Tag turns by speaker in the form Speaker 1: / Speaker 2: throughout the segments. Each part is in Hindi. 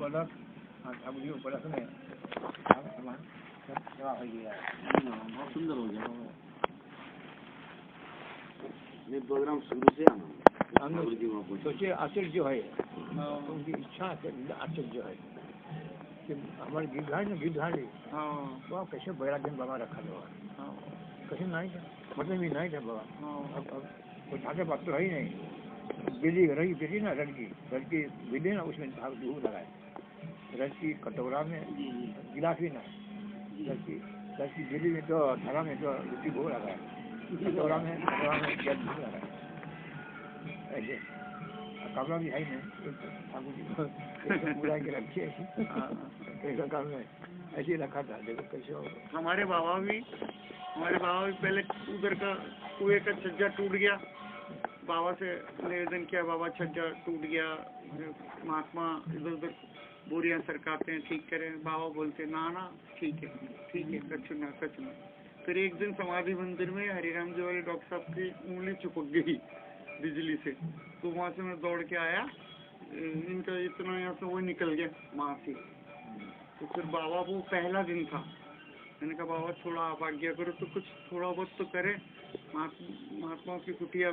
Speaker 1: बलक ठाकुर जी बलक में सामान सब सेवा हो गया।
Speaker 2: बहुत सुंदर हो गया ये प्रोग्राम शुरू से आना
Speaker 1: सोचिए आश्चर्य है, उनकी इच्छा से आश्चर्य है कि हमारे गिरधारी ना गिरधारी वह कैसे बैराग्य बाबा रखा हुआ कैसे नहीं था, मतलब भी नहीं था बाबा। अब कोई ढाके बात तो है ही नहीं। बिल्ली रही बिल्ली ना रड़की बिल्ली ना उसमें दूर लगाए रड़की कटोरा में गिलास भी ना लड़की बिल्ली में तो थाला में तो रोटी भूख लगाए कटोरा में जल भूख लगाए ऐसे कपड़ा भी है नहीं ठाकुर जी को बुला के रखी है काम में ऐसे रखा था। देखो कैसे
Speaker 3: हमारे बाबा भी पहले उधर का कुएं का छज्जा टूट गया, बाबा से निवेदन किया, बाबा छज्जा टूट गया, महात्मा इधर उधर बोरियां सरकाते हैं ठीक करें, बाबा बोलते ना ठीक है कछु ना। फिर एक दिन समाधि मंदिर में हरिराम जी वाले डॉक्टर साहब की उंगली चिपक गई बिजली से, तो वहाँ से मैं दौड़ के आया, इनका इतना यहाँ से वो निकल गया वहाँ से। तो फिर बाबा वो पहला दिन था, मैंने कहा बाबा थोड़ा आप आज्ञा करो तो कुछ थोड़ा बहुत तो करे महात्माओं की कुटिया।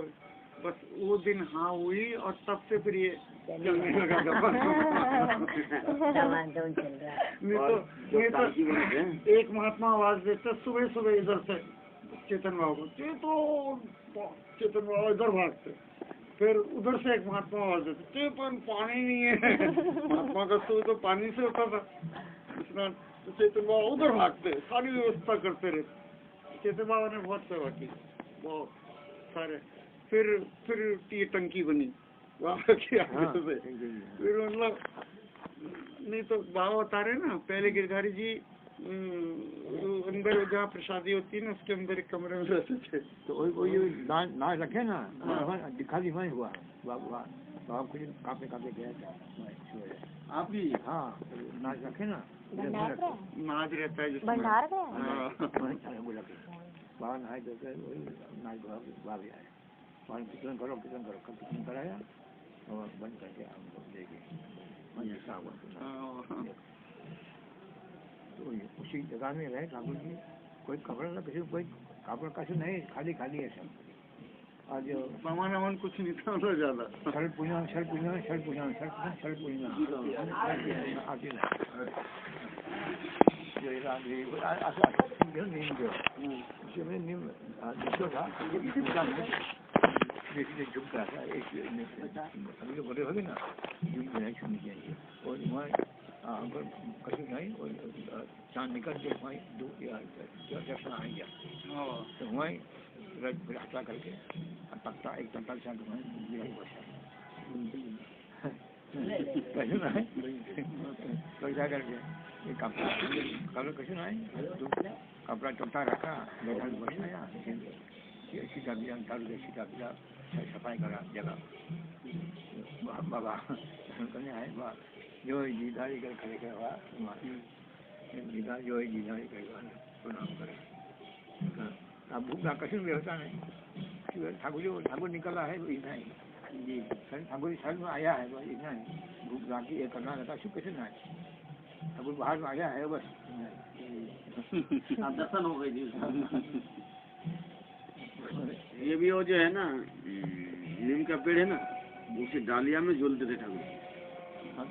Speaker 3: बस वो दिन हाँ हुई और तब से फिर ये चलने लगा नहीं तो एक महात्मा आवाज देते सुबह इधर से चेतन बाबू को चेतन बाबू इधर भागते, फिर उधर से एक महात्मा आवाज देते चेतन पानी नहीं है महात्मा का तो पानी से होता था, चेतन बाबा उधर भागते सारी व्यवस्था करते रहते। चेतन बाबा ने बहुत सेवा की, बहुत सारे। फिर ये टंकी बनी बाबा की आगे से। फिर मतलब नहीं तो बाबा बता रहे ना पहले गिरधारी जी अंदर जहाँ प्रसादी होती है ना उसके अंदर एक कमरे में रहते थे।
Speaker 1: तो वही नाच रखे ना दिखाली वही हुआ बाबा कुछ कापे गया था आप भी। हाँ नाच रखे ना
Speaker 3: नाच रहता है
Speaker 4: भंडार
Speaker 1: बोला बाबा नहाए देते वही नाच बाबा आए कीर्तन करो कीर्तन कराया और बंद करके हम लोग देखे तो उसी जगह में रहे ठाकुर जी। कोई कपड़ा ना किसी कोई कपड़ा कैसे नहीं, खाली है सब। आज
Speaker 3: सामान कुछ नहीं था ज्यादा।
Speaker 1: शल पूजा आती है झुक रहा था अभी तो बड़े हो गए ना झुक नहीं छूनी चाहिए। और वहाँ अगर कहीं नहीं और चाँद निकल के वहीं दर्शन आ गया तो वहीं हटा करके तख्ता एक तख्ता चाँद वहीं गिरा बसा कैसे ना है पैसा करके ये कपड़ा कैसे ना है कपड़ा टोटा रखा बैठा बसाया सीधा बिया दारू के सीधा बिया सफाई करा जगह बाबा करने आए बा जो गिरधारी कर खड़े हुआ जो गिरधारी करेगा प्रणाम करे। अब भूख ना कहीं व्यवस्था नहीं ठाकुर निकला है इतना ही जी ठाकुर शहर में आया है बस इतना ही भूख राखी ये करना रहता शुभ कैसे ना है ठाकुर बाहर में आया है बस
Speaker 2: दर्शन हो गए जी। ये भी वो जो है ना नीम का पेड़ है ना उसे डालिया में झूलते थे ठाकुर।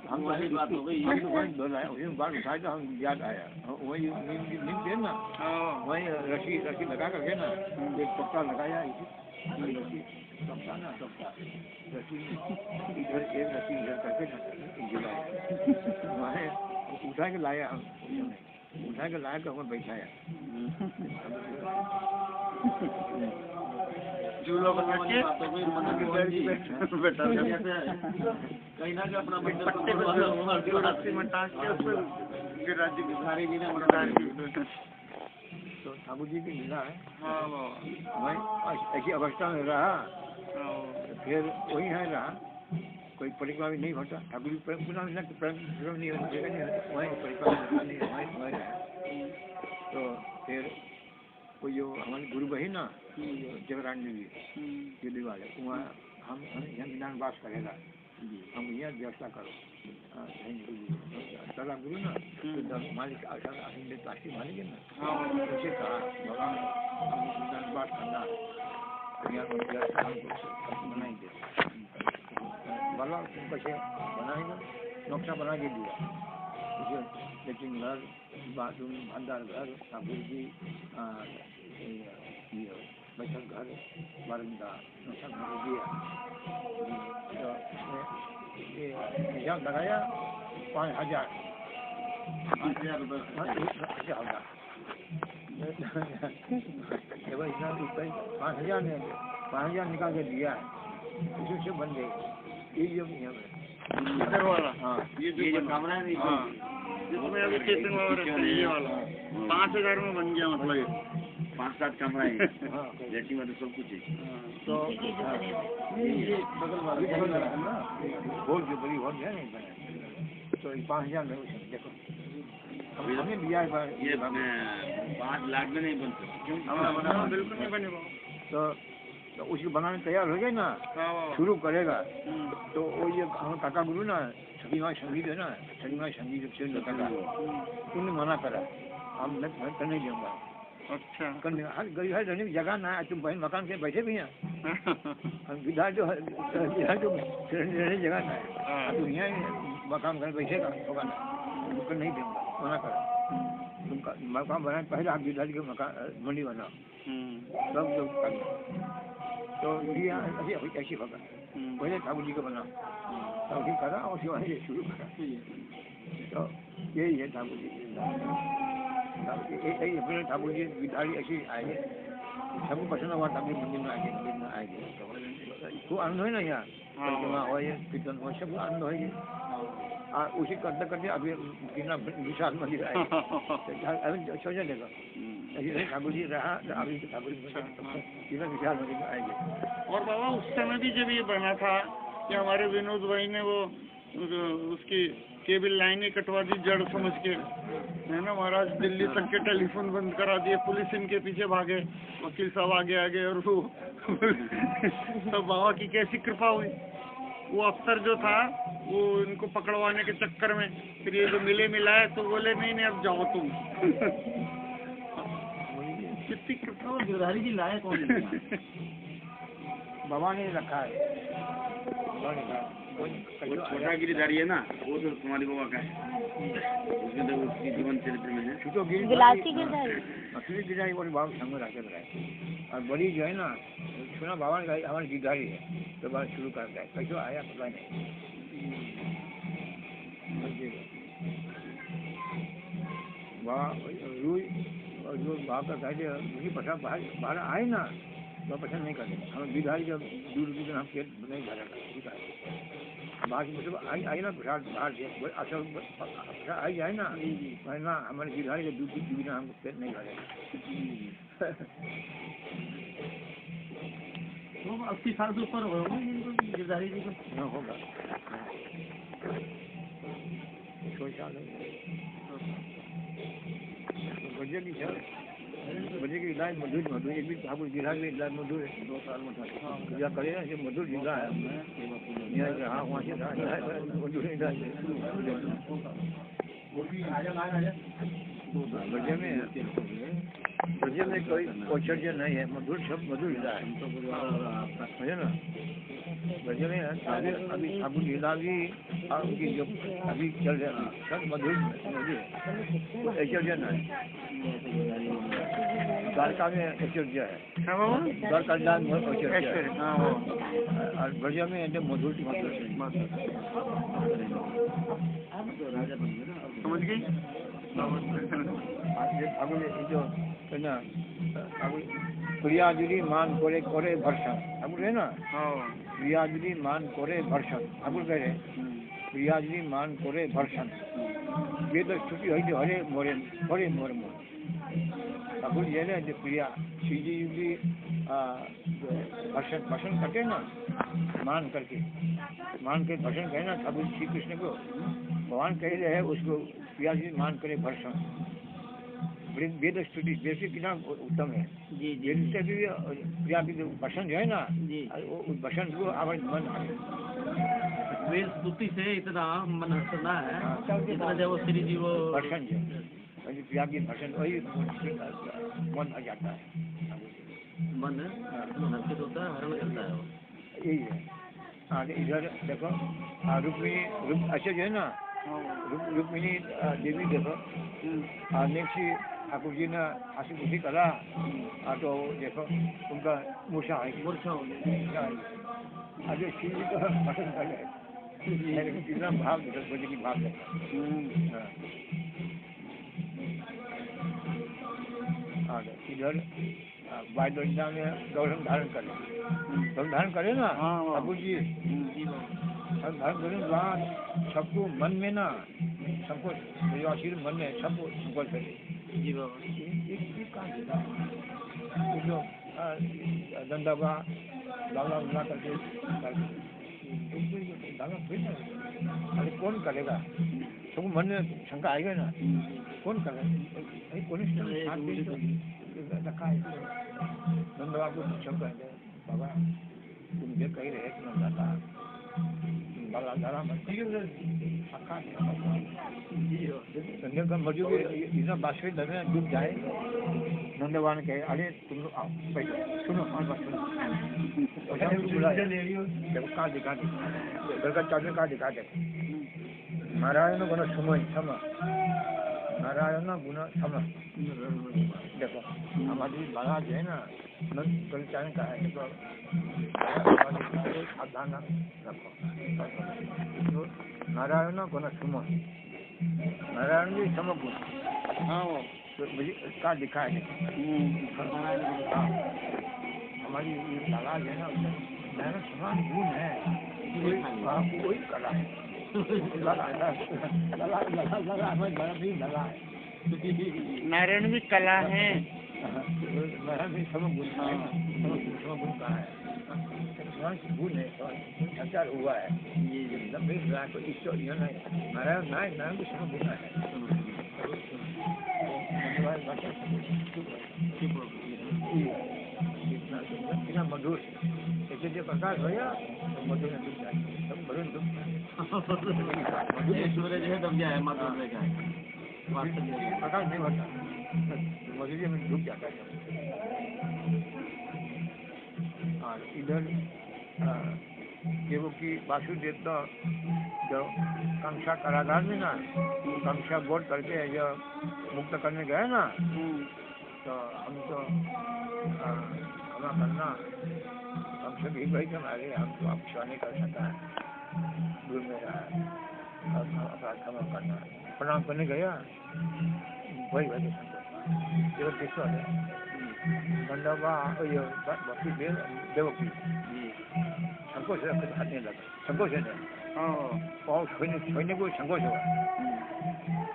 Speaker 1: हम बात हो गई बात उठाए तो हम याद आया वही नीम पेड़ ना वही रस्सी लगा करके ना एक तख्ता लगाया रस्सी इधर एक रस्सी इधर करके वहाँ उठा के लाया तो हमें बैठाया
Speaker 3: झूला बना के बैठा
Speaker 2: कहीं ना अपना
Speaker 3: गिरधारी जी ने
Speaker 1: तो ठाकुर जी की लीला है। वही ऐसी अवस्था में रहा फिर वही है रहा कोई परिक्रमा भी नहीं होता ठाकुर जी पुनः नहीं वही परिक्रमा नहीं वही रहा। तो फिर वो जो हमारे गुरु बही ना जगरान देवी दिल्ली वाले वहाँ हम यहाँ मिलान वास करेगा हम यहाँ व्यवस्था करो दादा गुरु ना तो मालिक आशा आनंद प्लास्टिक मालिक है ना
Speaker 3: हाँ
Speaker 1: उसे कहा भगवान हम बात करना दुनिया को बनाएंगे वाला कैसे बनाएगा नक्शा बना के दिया लेकिन घर बाथरूम भंडार घर ठाकुर जी बैठक घर बरंदा नक्शा बना दिया तो हिसाब लगाया 5,000 रुपये 5,000 ने 5,000 निकाल के दिया है उसी से बन गई ये जो
Speaker 3: इधर वाला
Speaker 1: हाँ
Speaker 2: ये जो कमरा है
Speaker 3: हाँ जिसमें अभी चेतन बाबा रहते हैं ये वाला 5,000 में बन गया मतलब ये
Speaker 2: 5-7 कमरा है लेटिंग में तो सब कुछ है
Speaker 1: तो ये बगल वाला है ना बहुत जो बड़ी हॉल है ना तो 5,000 में उसमें देखो हमने लिया है
Speaker 2: ये 5 लाख में नहीं बन सकता
Speaker 3: हाँ बिल्कुल नहीं बनेगा
Speaker 1: तो उसको बनाने तैयार हो गए ना शुरू करेगा तो वो ये हम काका गुरु ना छठीमाई संगीत है ना छठीमाई संगीत से काका उन्होंने मना करा हम मैं करने दूंगा
Speaker 3: अच्छा
Speaker 1: करने हर गरीब हर रहने की जगह ना है तुम बहन मकान के बैठे भी हैं विधा जो रहने जगह ना है तुम यहाँ मकान घर बैठेगा होगा ना तुमको नहीं दूंगा मना करा तुमका मकान बनाए पहले आप विधा के मकान मंडी बनाओ सब लोग करना तो ये ऐसी होगा पहले ठाकुर जी को बनाओ तो अभी करा और उसके बाद ये शुरू करा तो यही है ठाकुर जी अपने ठाकुर जी विधारी ऐसी आएंगे सबको पसंद हुआ ठाकुर मंदिर में आएंगे तो आनंद है ना यहाँ हो कीर्तन हो सबको आनंद होगी और उसी करते करते अभी कितना विशाल मंदिर आएगा अभी सोचा देखो ऐसे ठाकुर जी रहा अभी ठाकुर कितना विशाल मंदिर में आएंगे।
Speaker 3: और बाबा उस समय भी जब ये बना था कि हमारे विनोद भाई ने वो उसकी केबल लाइनें कटवा दी जड़ समझ के है ना महाराज दिल्ली तक के टेलीफोन बंद करा दिए पुलिस इनके पीछे भागे वकील साहब आगे आगे और वो तो बाबा की कैसी कृपा हुई वो अफसर जो था वो इनको पकड़वाने के चक्कर में फिर ये जो मिलाए तो बोले नहीं अब जाओ तुम कितनी कृपा गिरधारी जी लाए कौन
Speaker 1: बाबा ने रखा है
Speaker 2: वो छोटा गिरधारी है ना वो तो तुम्हारी बाबा का है उसमें तो उसकी जीवन चरित्र में है
Speaker 1: छोटो
Speaker 4: गिलासी गिरधारी
Speaker 1: असली गिरधारी बोले बाबा संग रखे लगाए और बड़ी जो है ना सुना बाबा ने कहा हमारी गिरधारी है तो बात शुरू करता है कैसे आया पता नहीं जो बाप का कहते मुझे पता बाहर आए ना तो पसंद नहीं करते हम गिरधारी जब दूर दूर हम पेट नहीं भरा बाहर की मतलब आई ना प्रसाद बाहर से अच्छा आई जाए ना ना हमारे गिरधारी के दूध दूध ना हमको पेट नहीं भरेगा
Speaker 3: 80 साल से ऊपर होगा गिरधारी जी को
Speaker 1: होगा 100 साल बजे की सर बजे की इलाज मधुर एक भी ठाकुर गिरधारी में इलाज मधुर है 2 साल में या करे ना जो मधुर जिला है यहाँ हाँ वहाँ से मधुर इलाज बजे में कोई औषधि नहीं है मधुर सब मधुर जिला है समझे ना बजे में अभी ठाकुर जिला भी और उनकी जो अभी चल रहा है सब मधुर मधुर ऐश्वर्य नहीं द्वारका में ऐश्वर्य है द्वारका ऐश्वर्य और बजे में एकदम मधुर
Speaker 3: समझ गई
Speaker 1: ठाकुर जो है ना प्रियाजुली मान करे करे भर्षण ठाकुर है ना प्रियाजुली मान करे भर्षण ठाकुर कह रहे प्रियाजुली मान करे भर्षण वेद स्तुति है हरे मोरे मोर ठाकुर ये ना जो प्रिया श्री जी भर्षण करते ना मान के भर्षण कहे ना ठाकुर श्री कृष्ण को भगवान कह रहे हैं उसको प्रियाजुली मान करे भर्षण वेद स्तुति जैसे कितना उत्तम है वेद से भी प्रिया की जो भर्षण जो है ना उस भर्षण को आवाज मन
Speaker 2: वेश स्तुति से इतना मन हंसना है, इतना जब वो श्री जी वो
Speaker 1: भर्षण है, वही त्यागी भर्षण, वही मन आ जाता है,
Speaker 2: मन हर्षित होता है, हरण करता है वो।
Speaker 1: यही है। इधर देखो रुक्मिणी अच्छा जो है ना, रुक्मिणी देवी देखो, नेक्स्ट ठाकुर जी ने हंसी खुशी करा, तो देखो उनका मूर्छा हो गई, आगे शिव जी का भजन कर रहे, कितना भाव देखो, की भाव देखो। इधर बाइडोंडा में गौरव धारण करे ना ठाकुर जी, धारण करे वहाँ सबको मन में ना संकोच, मन में सबको संकोच करे जी बाबा। जो दंडावा लाला उला करके अरे कौन करेगा, सबको मन में शंका आएगा ना, कौन करेगा, कौन रखा है। नंदवा को शंका है, बाबा तुम ये कह रहे कि नंदा बाला दारा संजय का मजू इतना बाष्पित में डूब जाए, नंदवान कहे अरे तुम लोग आओ सुनो हमारी बात सुनो, का दिखा दे घर का चादर का दिखा दे, नारायण गुण समय क्षमा, नारायण गुण क्षमा। देखो हमारी महाराज है ना, कलिचारण का है, देखो सावधान रखो, नारायण गुण क्षमा, नारायण जी क्षमा गुण, हाँ मुझे का दिखा है। हमारी महाराज है ना, नारायण क्षमा गुण है, कोई कला है,
Speaker 3: नारायण भी कला है,
Speaker 1: नारायण भी सब गुण है, गुण का है, गुण है, संचार हुआ है, ईश्वर नारायण नारायण भी सब गुण है। इतना मधुर जो प्रकाश भैया मधुर
Speaker 2: सूरज है दब जाए मधुर में जाए,
Speaker 1: प्रकाश नहीं होता, मधुर्य में डूब जाता है। और इधर देवकी वासुदेव तो जो कांक्षा कारागार में ना, कांक्षा बोर्ड करके जो मुक्त करने गए ना, तो हम तो क्षमा करना, हमसे भी भाई हमारे हम तो आप क्षमा नहीं कर सकता है, दूर में रहा अपराध क्षमा करना, प्रणाम करने गया वही वही संतोष किसको है दंडवा देवकी संकोच हटने लगा, संकोच है पाँव छोड़ने को संकोच हुआ,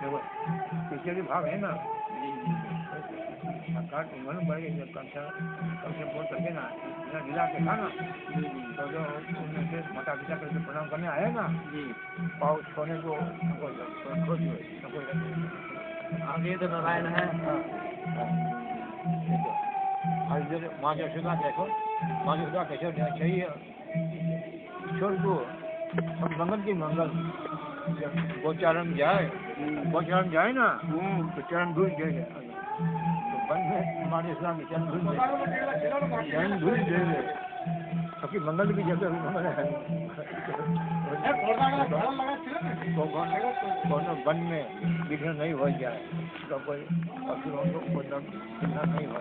Speaker 1: देखो इसके भी भाव है ना, उम्र बढ़ गई, जब कम से बोल करके ना इतना ढीला के था ना, तो जो उनसे माता पिता करके प्रणाम करने आए ना, पाँव छोड़ने को
Speaker 2: आगे तो नारायण है।
Speaker 1: और इधर माँ यशोदा देखो, माँ यशोदा कैसे चाहिए ईश्वर को सब मंगल की मंगल, जब गोचारण जाए ना तो चरण धूल जाए, वन में हमारे इस्लाम की चरण धूल जाए, सबकी मंगल की जगह मंगल है, वन में विघ्न नहीं हो जाए, तो कोई पशुओं को नहीं हो,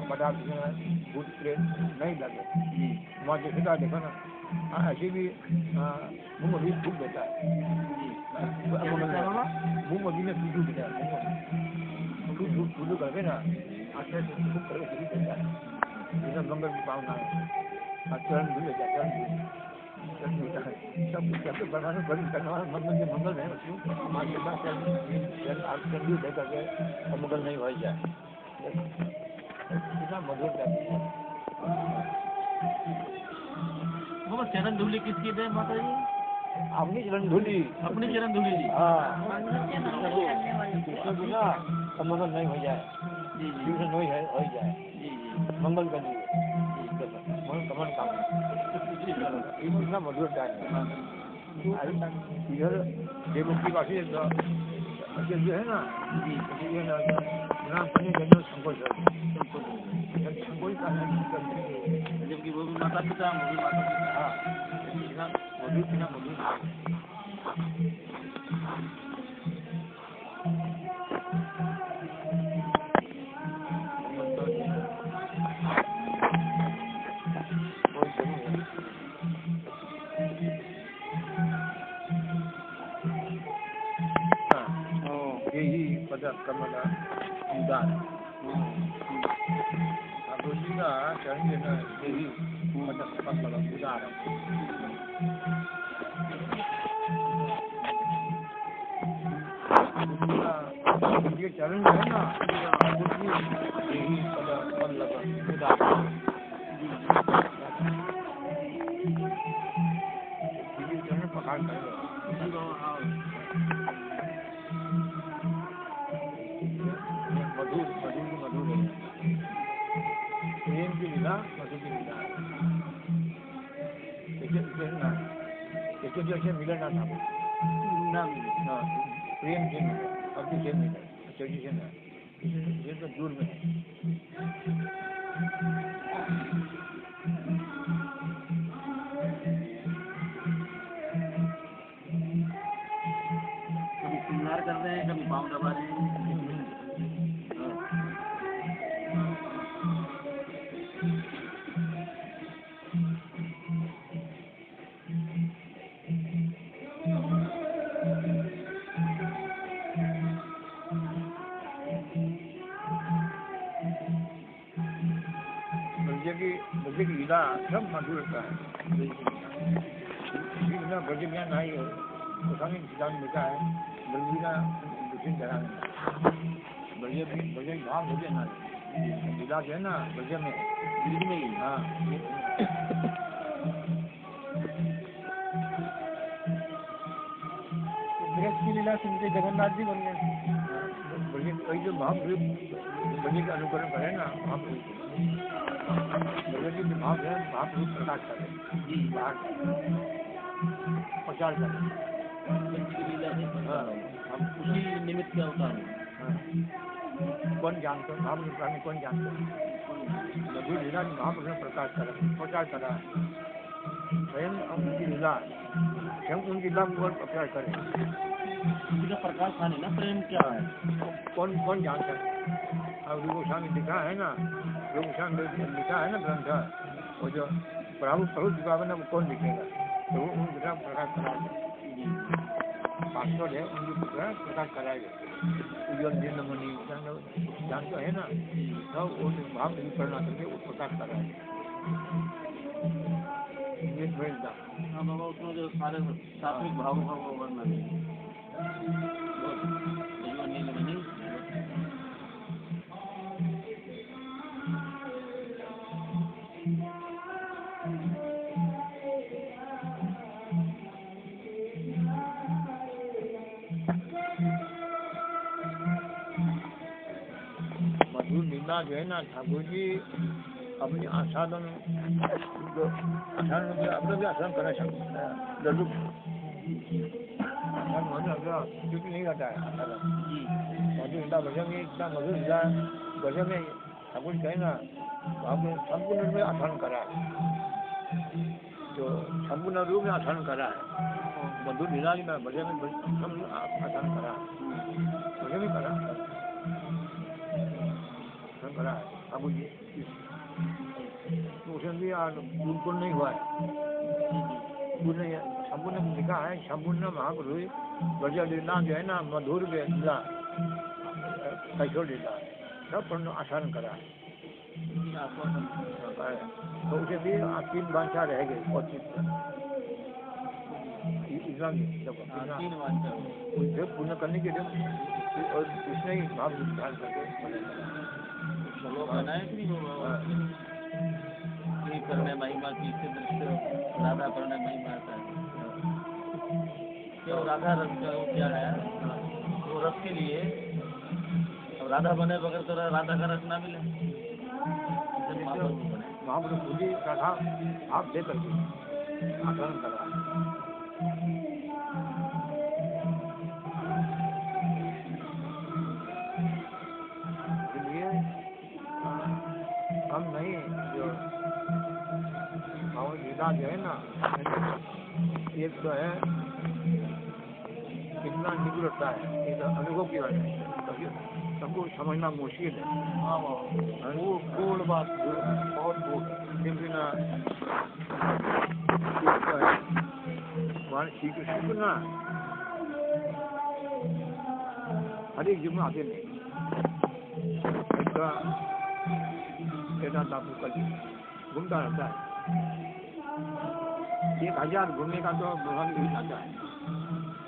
Speaker 1: पदार्थ भूत प्रेत नहीं लगे। वहाँ देखा देखो ना, ऐसे भी मुँह भी फूक देता है, मुँह भी में फूटू देता है, फूटू करके ना अच्छे से फूक करके फूक देता है, इधर मंगल की भावना है, चरण धुल लेता है, सब भगवान को करने वाला मंगल है, हमारे पास चरण दे करके मंगल नहीं हो जाए, कितना मधुर है।
Speaker 2: चरण धूली किसकी दे माता जी?
Speaker 1: अपनी चरण धूली,
Speaker 2: अपनी चरण धूली जी।
Speaker 1: हाँ बिना मंगल नहीं हो जाए, जीवन नहीं हो जाए, मंगल का जीवन कमन काम, इतना मधुर है। इधर देवकी वासी जो है ना ये ना नाम सुने जन्म संकोच का है
Speaker 2: जबकि वो भी माता पिता
Speaker 1: हाँ मधुर यही पदार्थ कमला उदार ठाकुर जी का चरण देना यही पदार्थ कमला उदार ये चरण है ना ठाकुर जी यही पदार्थ कमला उदार ये चरण पकड़ कर मधुर प्रेम की लीला मधुर की लीला जैसे मिलन ना था प्रेम से मिले अभी से मिले चौजी से ना ये तो दूर में
Speaker 2: कभी श्रृंगार कर रहे हैं कभी पाँव दबा रहे हैं
Speaker 1: ब्रज की लीला सब मधुर का है ब्रज ज्ञान आई है गोस्वामी गीता में लिखा है ब्रजीला दूसरी जगह में ब्रज भाव ब्रज ना लीला जो है ना ब्रज में हाँ ब्रज की लीला सुनते जगन्नाथ जी बन गए ब्रज जो भाव ब्रज का अनुकरण करे ना महाप्रभु ब्रज भाव है महाप्रभु प्रकाश करे प्रचार करे
Speaker 2: हम उसी निमित्त का होता है
Speaker 1: कौन जानते हैं महाप्रभु में कौन जानते हैं मधुर लीला महाप्रभु ने प्रकाश करा प्रचार करा स्वयं उनकी लीला स्वयं उनकी लीला को प्रचार करे
Speaker 2: उनका प्रकाश खाने ना प्रेम क्या है
Speaker 1: कौन जानता है अब गोस्वामी लिखा है ना गोस्वामी लिखा है ना ग्रंथ वो जो प्रभु दिखावे ना वो कौन लिखेगा तो वो उनकी प्रकाश कराएगा पास्टर है उनकी प्रकाश कराएगा मुनि जानते है ना तब वो भाव करना करके वो प्रकाश कराएगा ये भेजता
Speaker 2: हाँ बाबा उसमें जो सारे सात्विक भाव का वो वर्णन है
Speaker 1: मधुर लीला जो है ना ठाकुर जी अपनी आसाधन जो आसाधन अपने भी आसन करना लड्डू क्योंकि नहीं रहता है मधुर लीला भजन में इतना मधुर लीला भजन में ठाकुर कहे ना आपने संपूर्ण रूप में आसन करा है जो संपूर्ण रूप में आसन करा है मधुर लीला में भजन में आसन करा है भजन भी करा करा है ठाकुर जी उसमें भी बिल्कुल नहीं हुआ है संपूर्ण लिखा है संपूर्ण महाप्रभु ब्रज लीला जो है ना मधुर लीला कैशोर लीला सब पूर्ण आसान करा है तो उसे भी 3 वांछा रह गई और उसे पूर्ण करने के लिए और उसने ही भाव धारण करके
Speaker 2: करने महिमा की दृष्टि राधा करने महिमा का क्यों राधा रस का क्या है वो रस के लिए अब राधा बने बगैर तो राधा का रस ना मिले
Speaker 1: महाप्रभु खुद ही राधा आप दे करके आचरण करा कथा जो है ना, एक तो है कितना निगुरता है, ये तो अनुभव की बात है, सबको समझना मुश्किल है। वो गूढ़ बात बहुत गूढ़, क्योंकि ना भगवान श्री कृष्ण को ना हर एक जीवन आते नहीं, घूमता रहता है, 1000 घूमने का तो भगवान भी चाहता है,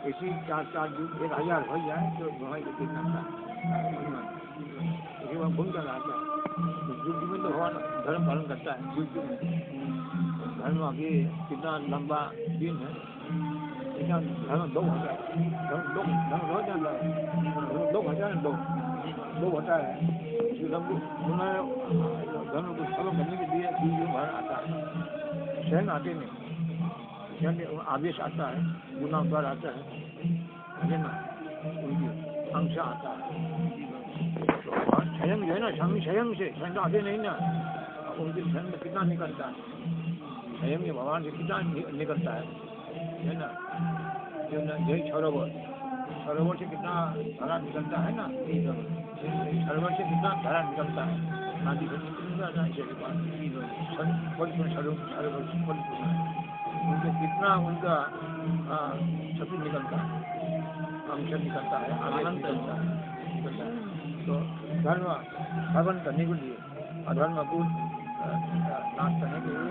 Speaker 1: इसी 4 युग 1000 हो जाए तो भगवान को भी चाहता है, इसी वह घूमता रहता है। युग में तो भगवान धर्म पालन करता है, युग में धर्म अभी कितना लंबा दिन है, इतना धर्म 2000 धर्म हो जाता है, 2 होता है, धर्म को फॉलो करने के लिए युग भर आता है, शहर आते नहीं, शहर आवेश आता है, गुनाहगार आता है ना, उनकी अंश आता है, स्वयं जो है ना, स्वयं से स्वयं तो आते नहीं ना, उनके स्वयं में कितना निकलता है, स्वयं के भगवान से कितना निकलता है ना, जो यही सरोवर से कितना धारा निकलता है ना, सरोवर से कितना धारा निकलता है, नदी से निकलता है, उनसे कितना उनका शक्ति निकलता है, अंश निकलता है, आनंद निकलता है। तो धर्म स्थापन करने के लिए, अधर्म को नाश करने के लिए,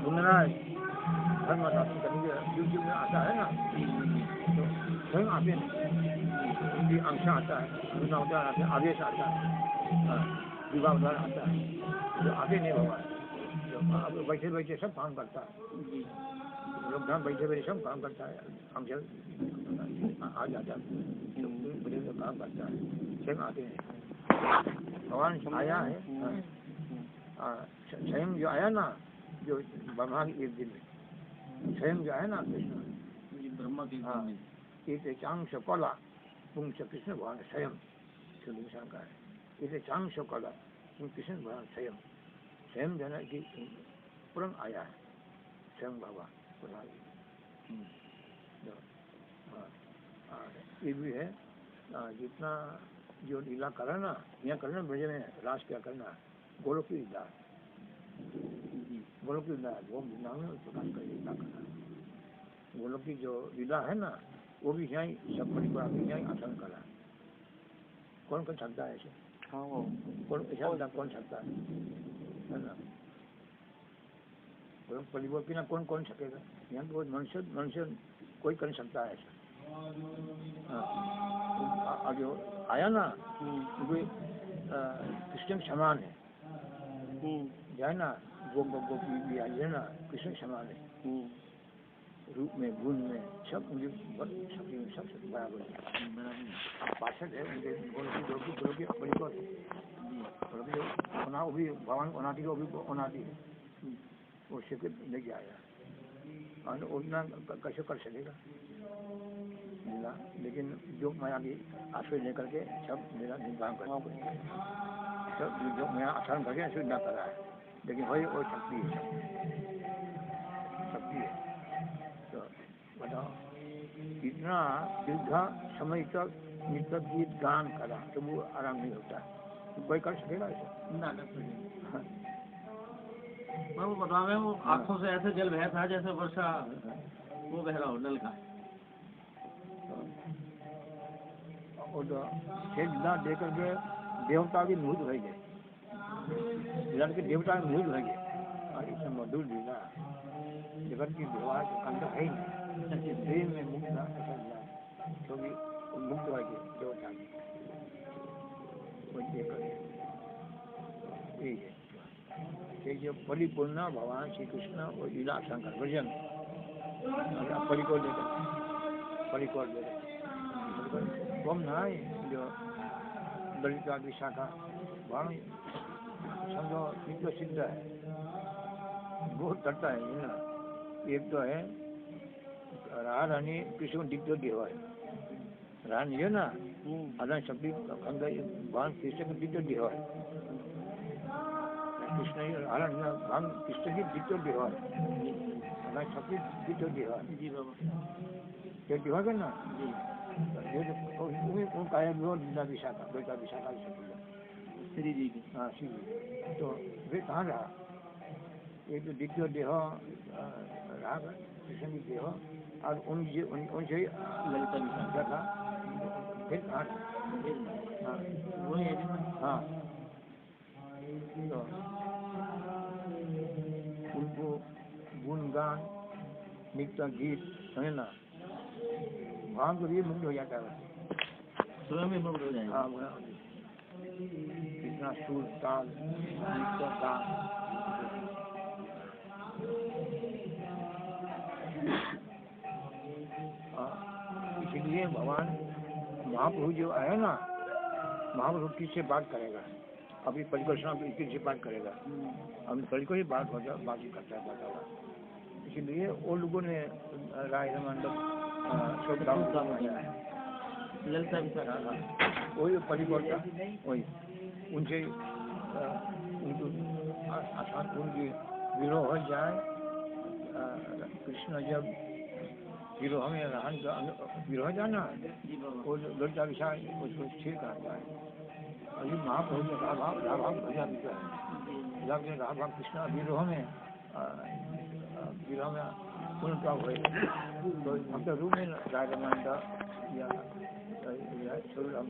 Speaker 1: पुनराय धर्म स्थापन करने के युग में आता है ना, तो स्वयं आते नहीं, अंश आता है, गुनाहगार आता है, आवेश आता है, विवाहदार आता है, जो आते नहीं भगवान, जो बैठे बैठे सब काम करता है, लोग यहाँ बैठे बैठे सब काम करता है, अंश आ जाता है, बड़े काम करता है, स्वयं आते हैं, भगवान आया है, स्वयं जो आया ना, जो ब्रह्मा की एक दिन में स्वयं जो है ना कृष्ण ब्रह्मा के एक चांग कला पुंस कृष्ण भगवान स्वयं शिवलिंग का है, इसे चांग कला कृष्ण भगवान स्वयं जो है कि पूर्ण आया है, स्वयं बाबा ये भी है, जितना जो लीला करना यहाँ करना ब्रज में रास क्या करना, गोलोक की लीला, गोलोक की लीला वो वृंदावन में प्रकाश कर लीला करना, गोलोक की जो लीला है ना, वो भी यहाँ सब परिवार यहाँ आसन करा, कौन कर सकता है ऐसे, कौन ऐसा कौन सकता है ना, परिवार के ना कौन कौन सकेगा, यहाँ तो मनुष्य कोई कर सकता है ऐसा, जो आया ना वे कृष्ण के समान है, जो है ना गोपी भी आई है ना, कृष्ण के समान है, रूप में गुण में सब उनके सब बराबर है, पार्षद है उनके गुण की परिकर है, वो भी भगवान अनादि को भी अनादि है, वो शिक्षित लेके आया और उतना कैसे कर सकेगा लीला, लेकिन जो माया की आश्रय लेकर के सब मेरा निर्वाह कर सब जो मैं आचरण करके ऐसे ना करा है, लेकिन वही वो शक्ति है, तो बताओ इतना दीर्घ समय तक नित्य गीत गान करा तो वो आराम नहीं होता, तो कोई कर सकेगा ऐसा ना,
Speaker 4: वो बता रहे वो आंखों से ऐसे जल बह था जैसे वर्षा वो बह रहा हो नल का,
Speaker 1: और तो लीला देकर के देवता भी मुग्ध हो गए, लीला के देवता भी मुग्ध हो गए, और इसमें मधुर लीला जगत की व्यवहार कंध है ही नहीं, प्रेम में मुक्त ऐसा लीला तो भी मुक्त हो गए देवता की, जो परिपूर्ण भगवान श्री कृष्ण और लीला शंकर भजन परिकोल देकर कम ना जो ललिता की शाखा वाणी समझो नित्य सिद्ध है, बहुत करता है ना, एक तो है रानी कृष्ण दिग्ध देव है, रानी है ना आधार शक्ति भगवान कृष्ण के दिग्ध देव है, कृष्ण भगवान कृष्ण की दिग्ध देव है, मैं छपी बीतो दिया
Speaker 4: जी बाबा
Speaker 1: ये दिवा के ना
Speaker 4: जी
Speaker 1: ये तो वो काया भी और बिना विशाखा बेटा विशाखा छपी
Speaker 4: श्री जी की
Speaker 1: हाँ श्री तो वे कहाँ रहा ये तो द्वितीय देह रहा कृष्ण की देह और उनसे
Speaker 4: ललिता विशाखा
Speaker 1: था फिर कहाँ रहा हाँ
Speaker 4: वही है जी
Speaker 1: हाँ तो उनको गुणगान नित्य गीत है ना वहाँ को भी मुक्त हो जाता है
Speaker 4: स्वयं ही मुक्त हो जाएगा
Speaker 1: हाँ कितना सुर ताल नित्य गान इसलिए भगवान महाप्रभु जो है ना महाप्रभु किससे बात करेगा अभी परिकल्पना किससे बात करेगा अभी परिको ही बात होता बात ही करता है बतावा इसलिए वो लोगों ने राय मंडप
Speaker 4: ललिता विशाखा
Speaker 1: वही परिवर्तन वही उनसे उनको उनकी विरोह हो जाए कृष्ण जब विरोह में रहन विरोह जाना वो ललिता विशाख उसको ठीक आता है अभी महाप्रभु ने राभाग भजा भी है जब राभाग कृष्ण विरोह में पूर्ण हुए तो हम तो रूप में राजमांड या स्वरूप हम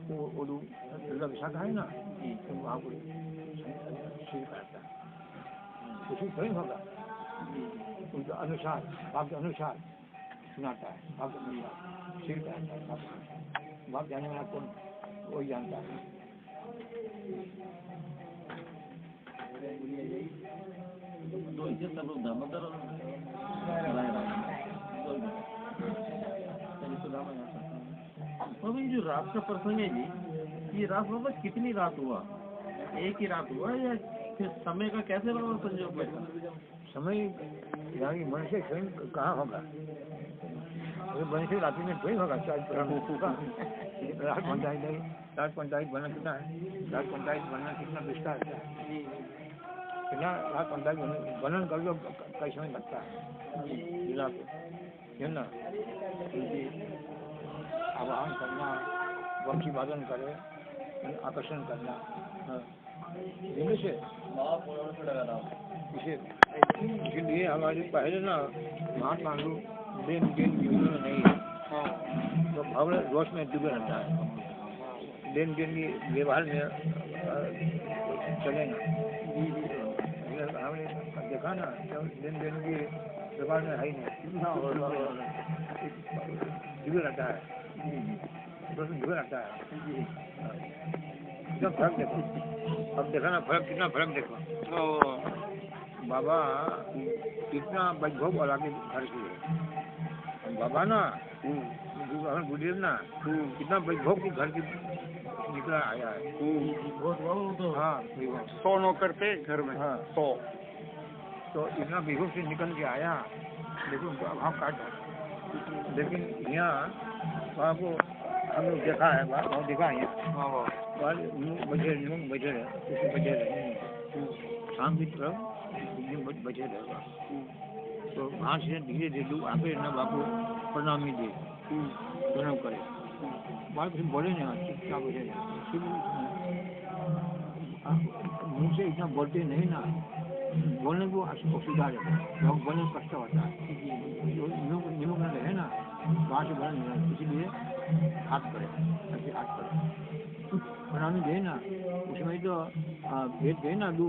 Speaker 1: वो ललिता विशाखा है ना तो वहाँ को ठीक करता है उसी स्वयं होगा उनके अनुसार भाव के अनुसार सुनाता है भाव के अनुसार ठीक करता है भाव जाने वाला कौन वही जानता है
Speaker 4: तो इसे सब लोग दामोदर और जो रात का प्रसंग है जी ये रात बाबा कितनी रात हुआ एक ही रात हुआ या फिर समय का कैसे बाबा संयोग बैठा
Speaker 1: समय यानी मनुष्य स्वयं कहाँ होगा मनुष्य रात्रि में थोड़ी होगा चार रात पंचायत नहीं रात पंचायत बनना कितना है रात पंचायत बनना कितना विस्तार है कितना रात पंचायत बनन कर लो कई समय लगता है जिला को है ना आवाहन करना वंशी वादन करे आकर्षण करना से इसलिए हमारे पहले ना महात्मा लोग लेन देन योजना में नहीं है तो भाव रोष में डूबे रहता है लेन देन की व्यवहार में चलेगा हमने देखा ना जब लेन देन की व्यवहार में है ही नहीं डूबे रहता है डूबे रहता है कितना फर्क देखो अब देखा ना फर्क कितना फर्क देखो बाबा कितना वैभव वाला के घर की है बाबा ना गुरुदेव ना कितना वैभव के घर की निकला आया है हाँ
Speaker 3: 100 नौकर थे घर में
Speaker 1: हाँ
Speaker 3: 100
Speaker 1: तो इतना वैभव से निकल के आया लेकिन उनका अभाव काट लेकिन यहाँ वहाँ को हम लोग देखा है वहाँ देखा है यहाँ बजे रहे उसे बजे रहे शाम की तरफ बचे रहेगा तो वहाँ से धीरे धीरे लोग आगे ना बापू प्रणामी दे प्रणाम करे बात कुछ बोले ना क्या बचे मुँह से इतना बोलते नहीं ना बोलने को असुविधा रहता है लोग बोलने में कष्ट होता है निमक न रहे ना वहाँ से बोलने नहीं इसीलिए हाथ करे ऐसे हाथ करे प्रणामी दे ना उसमें तो भेद दे ना दो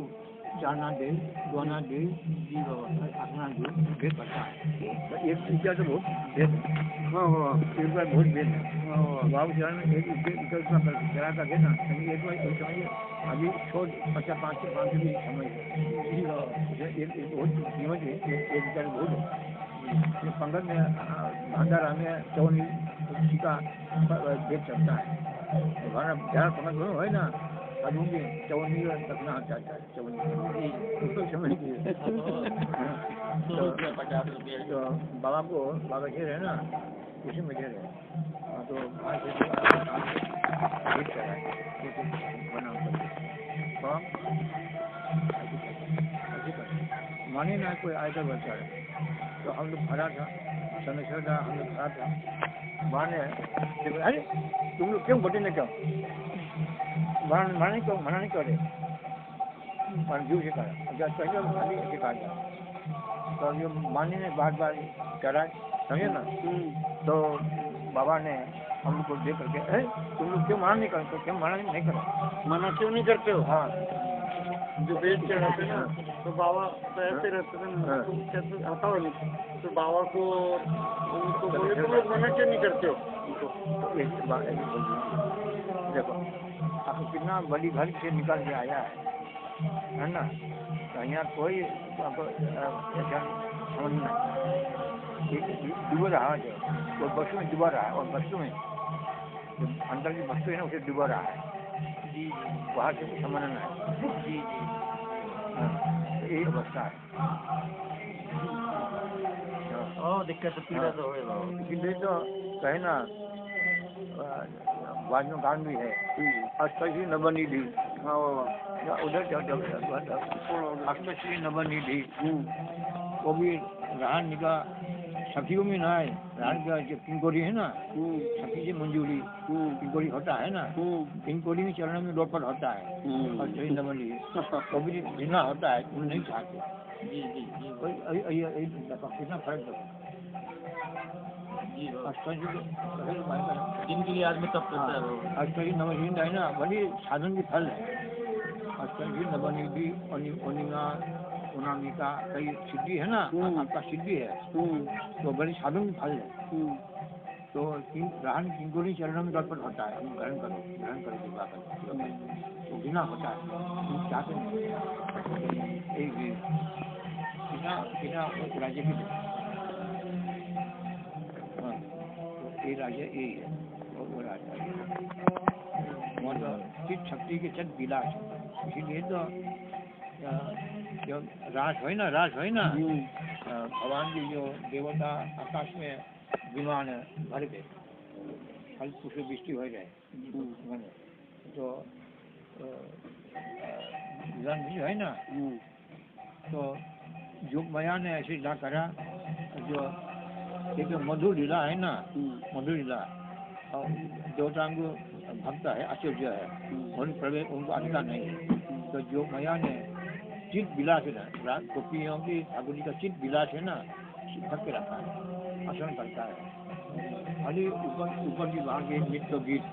Speaker 1: चारना दे दोना दे जी आसना दे भेद करता है एक रुपया तो बहुत भेद हाँ हाँ एक रुपया बहुत भेद है बाबू चरण में एक रुपया चला करके ना एक समय अभी छोड़ 5 भी समय एक बहुत कीमत है एक रुपया बहुत है पंगत में भंडारा में चौनी का भेद चलता है ज़्यादा पंगत है ना अजूंगे चौनी रखना चाहता है चौनी उसको समझ तो बाबा को बाबा जी रहे ना उसी में रहे तो आज बना माने ना कोई आयकर बचा है। तो हम लोग खड़ा था, शनेश्वर था, हम लोग खड़ा था, माने अरे तुम लोग क्यों वोटिंग नहीं करो, मना नहीं करे, जू से कहा जब पहले खाली ऐसे कहा था। तो ये माने ने बार बार करा, समझे ना। तो बाबा ने हम लोग को देख करके तुम लोग क्यों मना नहीं करते, क्यों मना नहीं करो,
Speaker 3: मना क्यों नहीं करते हो?
Speaker 1: हाँ
Speaker 3: जो वेट चढ़ाते ना तो बाबा तो ऐसे रहते थे ना, तो कैसे हटाओ नहीं, तो बाबा को उनको बोले तुम लोग मना क्यों नहीं करते हो उनको?
Speaker 1: देखो आप कितना बड़ी घर से निकल के आया है ना, तो यहाँ कोई आपको समझ नहीं डूब रहा है, जो वो बसों में डूबा रहा है, और बसों में जो अंदर की वस्तु है ना उसे डूबा रहा है जी, वहाँ से समझना है जी। यही अवस्था है।
Speaker 4: दिक्कत पीड़ा तो होगा,
Speaker 1: इसलिए तो कहे ना वाजनो गान भी है अष्टशी नवनिधि, उधर अष्टशी नवनिधि, वो भी रानी का सखियों में ना है, रानी का जो किंकोरी है ना, सखी से मंजूरी किंकोरी होता है ना, किंकोरी में चरण में लोपट होता है, अष्टशी नवनिधि वो भी भिन्ना होता है, वो नहीं चाहते जी जी जी। कितना फर्क है
Speaker 4: जिनके लिए आदमी तब करता है।
Speaker 1: अष्टशी नवनिधि है ना, बड़ी साधन की फल है। अष्टशी नवनिधि अनिमा अनामिका कई सिद्धि है ना, आपका सिद्धि है तो बड़ी साधन की फल है। तो रान किंकोरी चरणों में तत्पर होता है, हम ग्रहण करो कृपा करो, तो बिना होता है हम चाहते नहीं बिना राज्य की ये राज्य यही है, वो राजा मतलब चित शक्ति के चट विलास, इसीलिए तो जब रास हो ना भगवान की जो देवता आकाश में विमान भर गए, फल पुष्प वृष्टि हो जाए तो जो है ना, तो योग माया ने ऐसे लीला करा, जो एक मधुर लीला है ना, मधुर लीला और देवताओं को भक्त है, आश्चर्य है, प्रवेश उनको अधिकार नहीं है। तो योग माया ने चित विलास है ना, गोपियों की ठाकुर जी का चित विलास है ना, ढक के रखा है, आचरण करता है। खाली ऊपर की भाग नृत्य गीत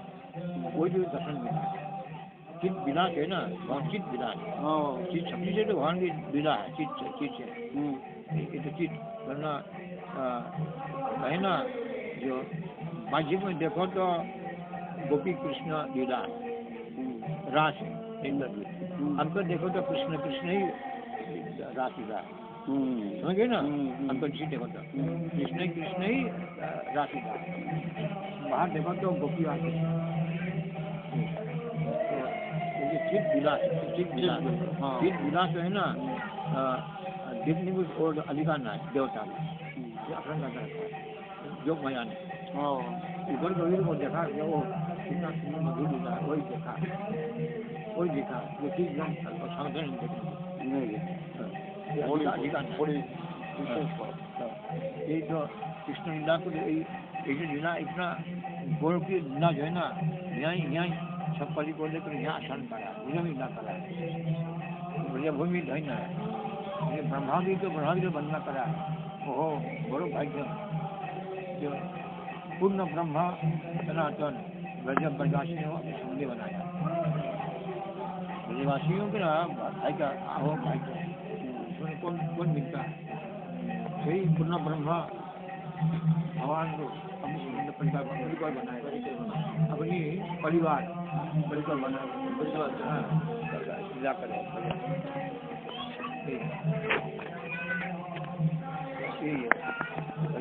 Speaker 1: कोई भी दर्शन मिला है, चित विलास है ना, वहाँ चित विलास, चित शक्ति से तो भगवान की विला है, चित है ये तो चित वरना है ना, जो बाह्य में देखो तो गोपी कृष्ण लीला है, रास है, हमको देखो तो कृष्ण ही रास लीला है, समझ गए ना, हमको जी देखो तो कृष्ण ही रास लीला है, बाहर देखो तो गोपी आती है। चित विलास है ना, देखने को और अधिकार ना है देवता में, अपना करता है योग माया ने ऊपर गवीर को देखा, वो कितना सुंदर मधुर लीला है, वही देखा वो चीज सावधान अधिकार ये जो कृष्ण लीला को ये जो लीला इतना गौरव की लीला जो है ना, यहाँ सब परी को लेकर यहाँ आसान करा, लीला करा, भूमि धन्य है, ब्रह्मा भी तो वंदना करा है, ओहो गौरव भाग्य जो पूर्ण ब्रह्मा सनातन ब्रजवासियों ने संदेह बनाया, ब्रजवासियों के ना भाई का आहो भाग्य कौन मिलता है, सही पूर्ण ब्रह्मा भगवान को अपनी परिवार बनाए, अपनी परिवार बनाए, पूजा करे,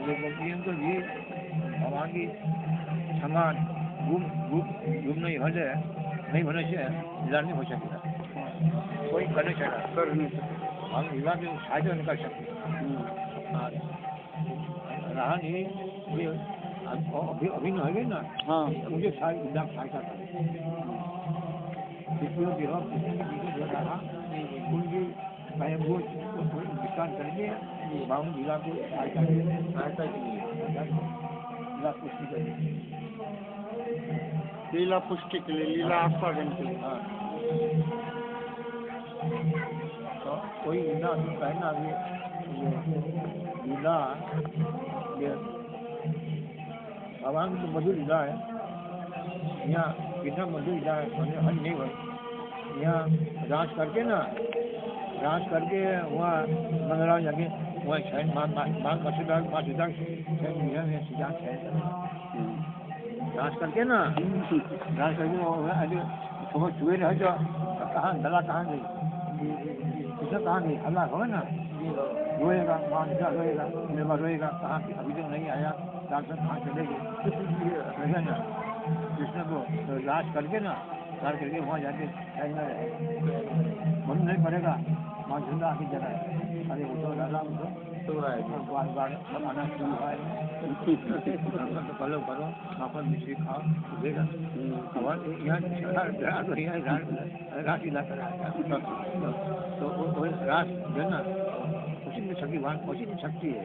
Speaker 1: गोपियों को भी भगवान की समान गुम नहीं होने से लीला नहीं हो सकेगा, कोई कर नहीं सकता, हम लीला के सहायता नहीं कर सकते। रहा नहीं ये अभिन्न हो गई ना, मुझे सहायता करे, उनकी कहीं वो विश्राम करके बावन जिला को सहायता की लीला पुष्टि के लिए।
Speaker 3: लीला पुष्टि के लिए, लीला आस्वादन के लिए।
Speaker 1: हाँ, तो कोई लीला कहना भी लीला भगवान की तो मधुर लीला है। यहाँ कितना मधुर लीला है, हल नहीं भाई। यहाँ राज करके ना, राज करके वहाँ मंगला जाके वहाँ छः माँ मसूदा सीधा राज करके ना, राज करके सुबह चुए रह जाओ, कहाँ दला कहाँ गई, किसे कहाँ गई, अल्लाह होगा ना, रोएगा माँ रोएगा, मेरा रोएगा, कहाँ अभी तक नहीं आया, डॉक्टर कहाँ चले गए ना। कृष्ण को राज करके ना, राज करके वहाँ जाके मन नहीं पड़ेगा, माँ झूला आके जगह अरे उठो दादा उठो तो बार बार आना शुरू हुआ है करो करो पापा मिश्री खाओ उठेगा और यहाँ रास लीला करा तो वो रास जो है ना उसी में शक्ति वहाँ उसी में शक्ति है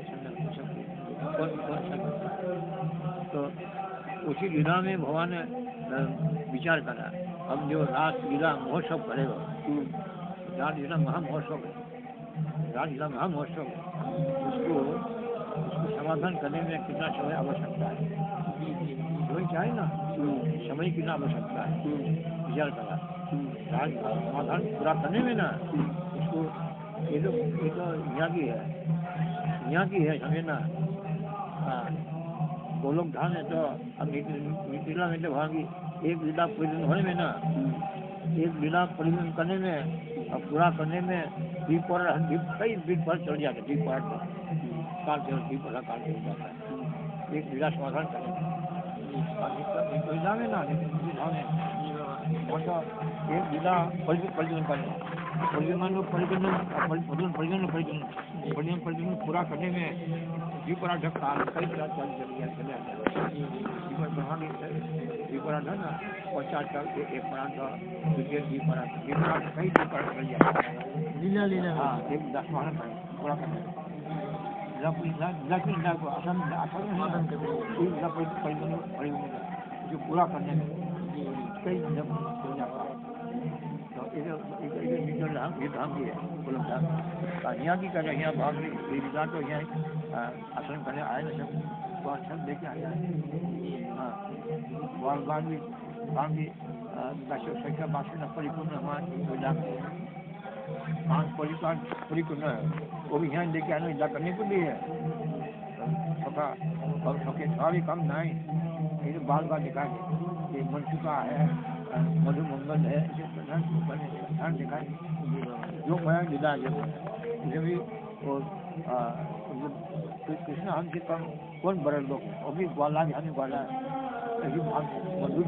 Speaker 1: शक्ति कौन शक्ति तो उसी लीला में भगवान ने विचार करा हम जो रास लीला महोत्सव करेगा रास लीला महामहोत्सव है रास लीला महामहोत्सव है उसको समाधान करने में कितना समय आवश्यकता है वही चाहिए ना समय कितना आवश्यकता है विचार करा राज समाधान पूरा करने में ना उसको ये तो यहाँ की है समझे ना गोलोक धाम है तो अब लीला में तो वहाँ की एक लीला परिवर्तन होने में ना एक लीला परिवर्तन करने में और पूरा करने में कई दीप पर चढ़ जाते दीप पर काल चल जाता है एक लीला समाधान करने में लीला में ना एक लीला परिवर्तन करने परिवर्तन पूरा करने में दीपरा ढक्का कई चले दीपरा था ना और चार एक परांठ द्वितीय दीपरा कई दीपरा चल जाता लीला हाँ एक 10 माह पूरा करने को आसान जो पूरा करने में कई हो जाता है तो ये धाम की है यहाँ की कर यहाँ भाग लीला तो यहाँ आसन करने आए ना सब लेके आया हाँ बार भी संख्या बाकी न परिपूर्ण हमारे लीला 5 परिपूर्ण है वो भी यहाँ लेके आना लीला करने को भी है सबके सारी कम नहीं ये तो बार दिखाएंगे ये मन चुका है मधु मंगल है ध्यान दिखाएंगे जो मैं लीला जो भी कृष्ण हमसे कम कौन बड़े लोग वो भी ग्वाला भी हमें ग्वाला है मधुर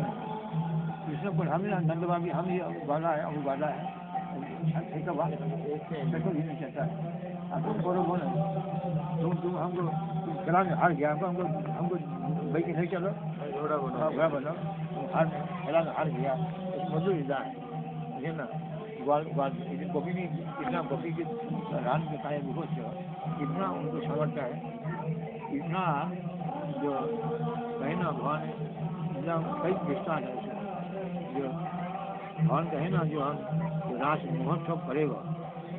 Speaker 1: कृष्ण को हम नंदबा भी हम ही ग्वाला है वो ग्वाला है भी नहीं कहता है तुम बोलो बोलो तुम हमको कला में हार गया हमको भाई के नहीं चलो घोड़ा बनो हार गया मधुर लीला है ना गोपी भी इतना गोपी के रान में खाए बहुत इतना उनको समझता है इतना जो कहे ना भगवान इतना कई विस्तार है जो भगवान कहे ना जो हम रास महोत्सव करेगा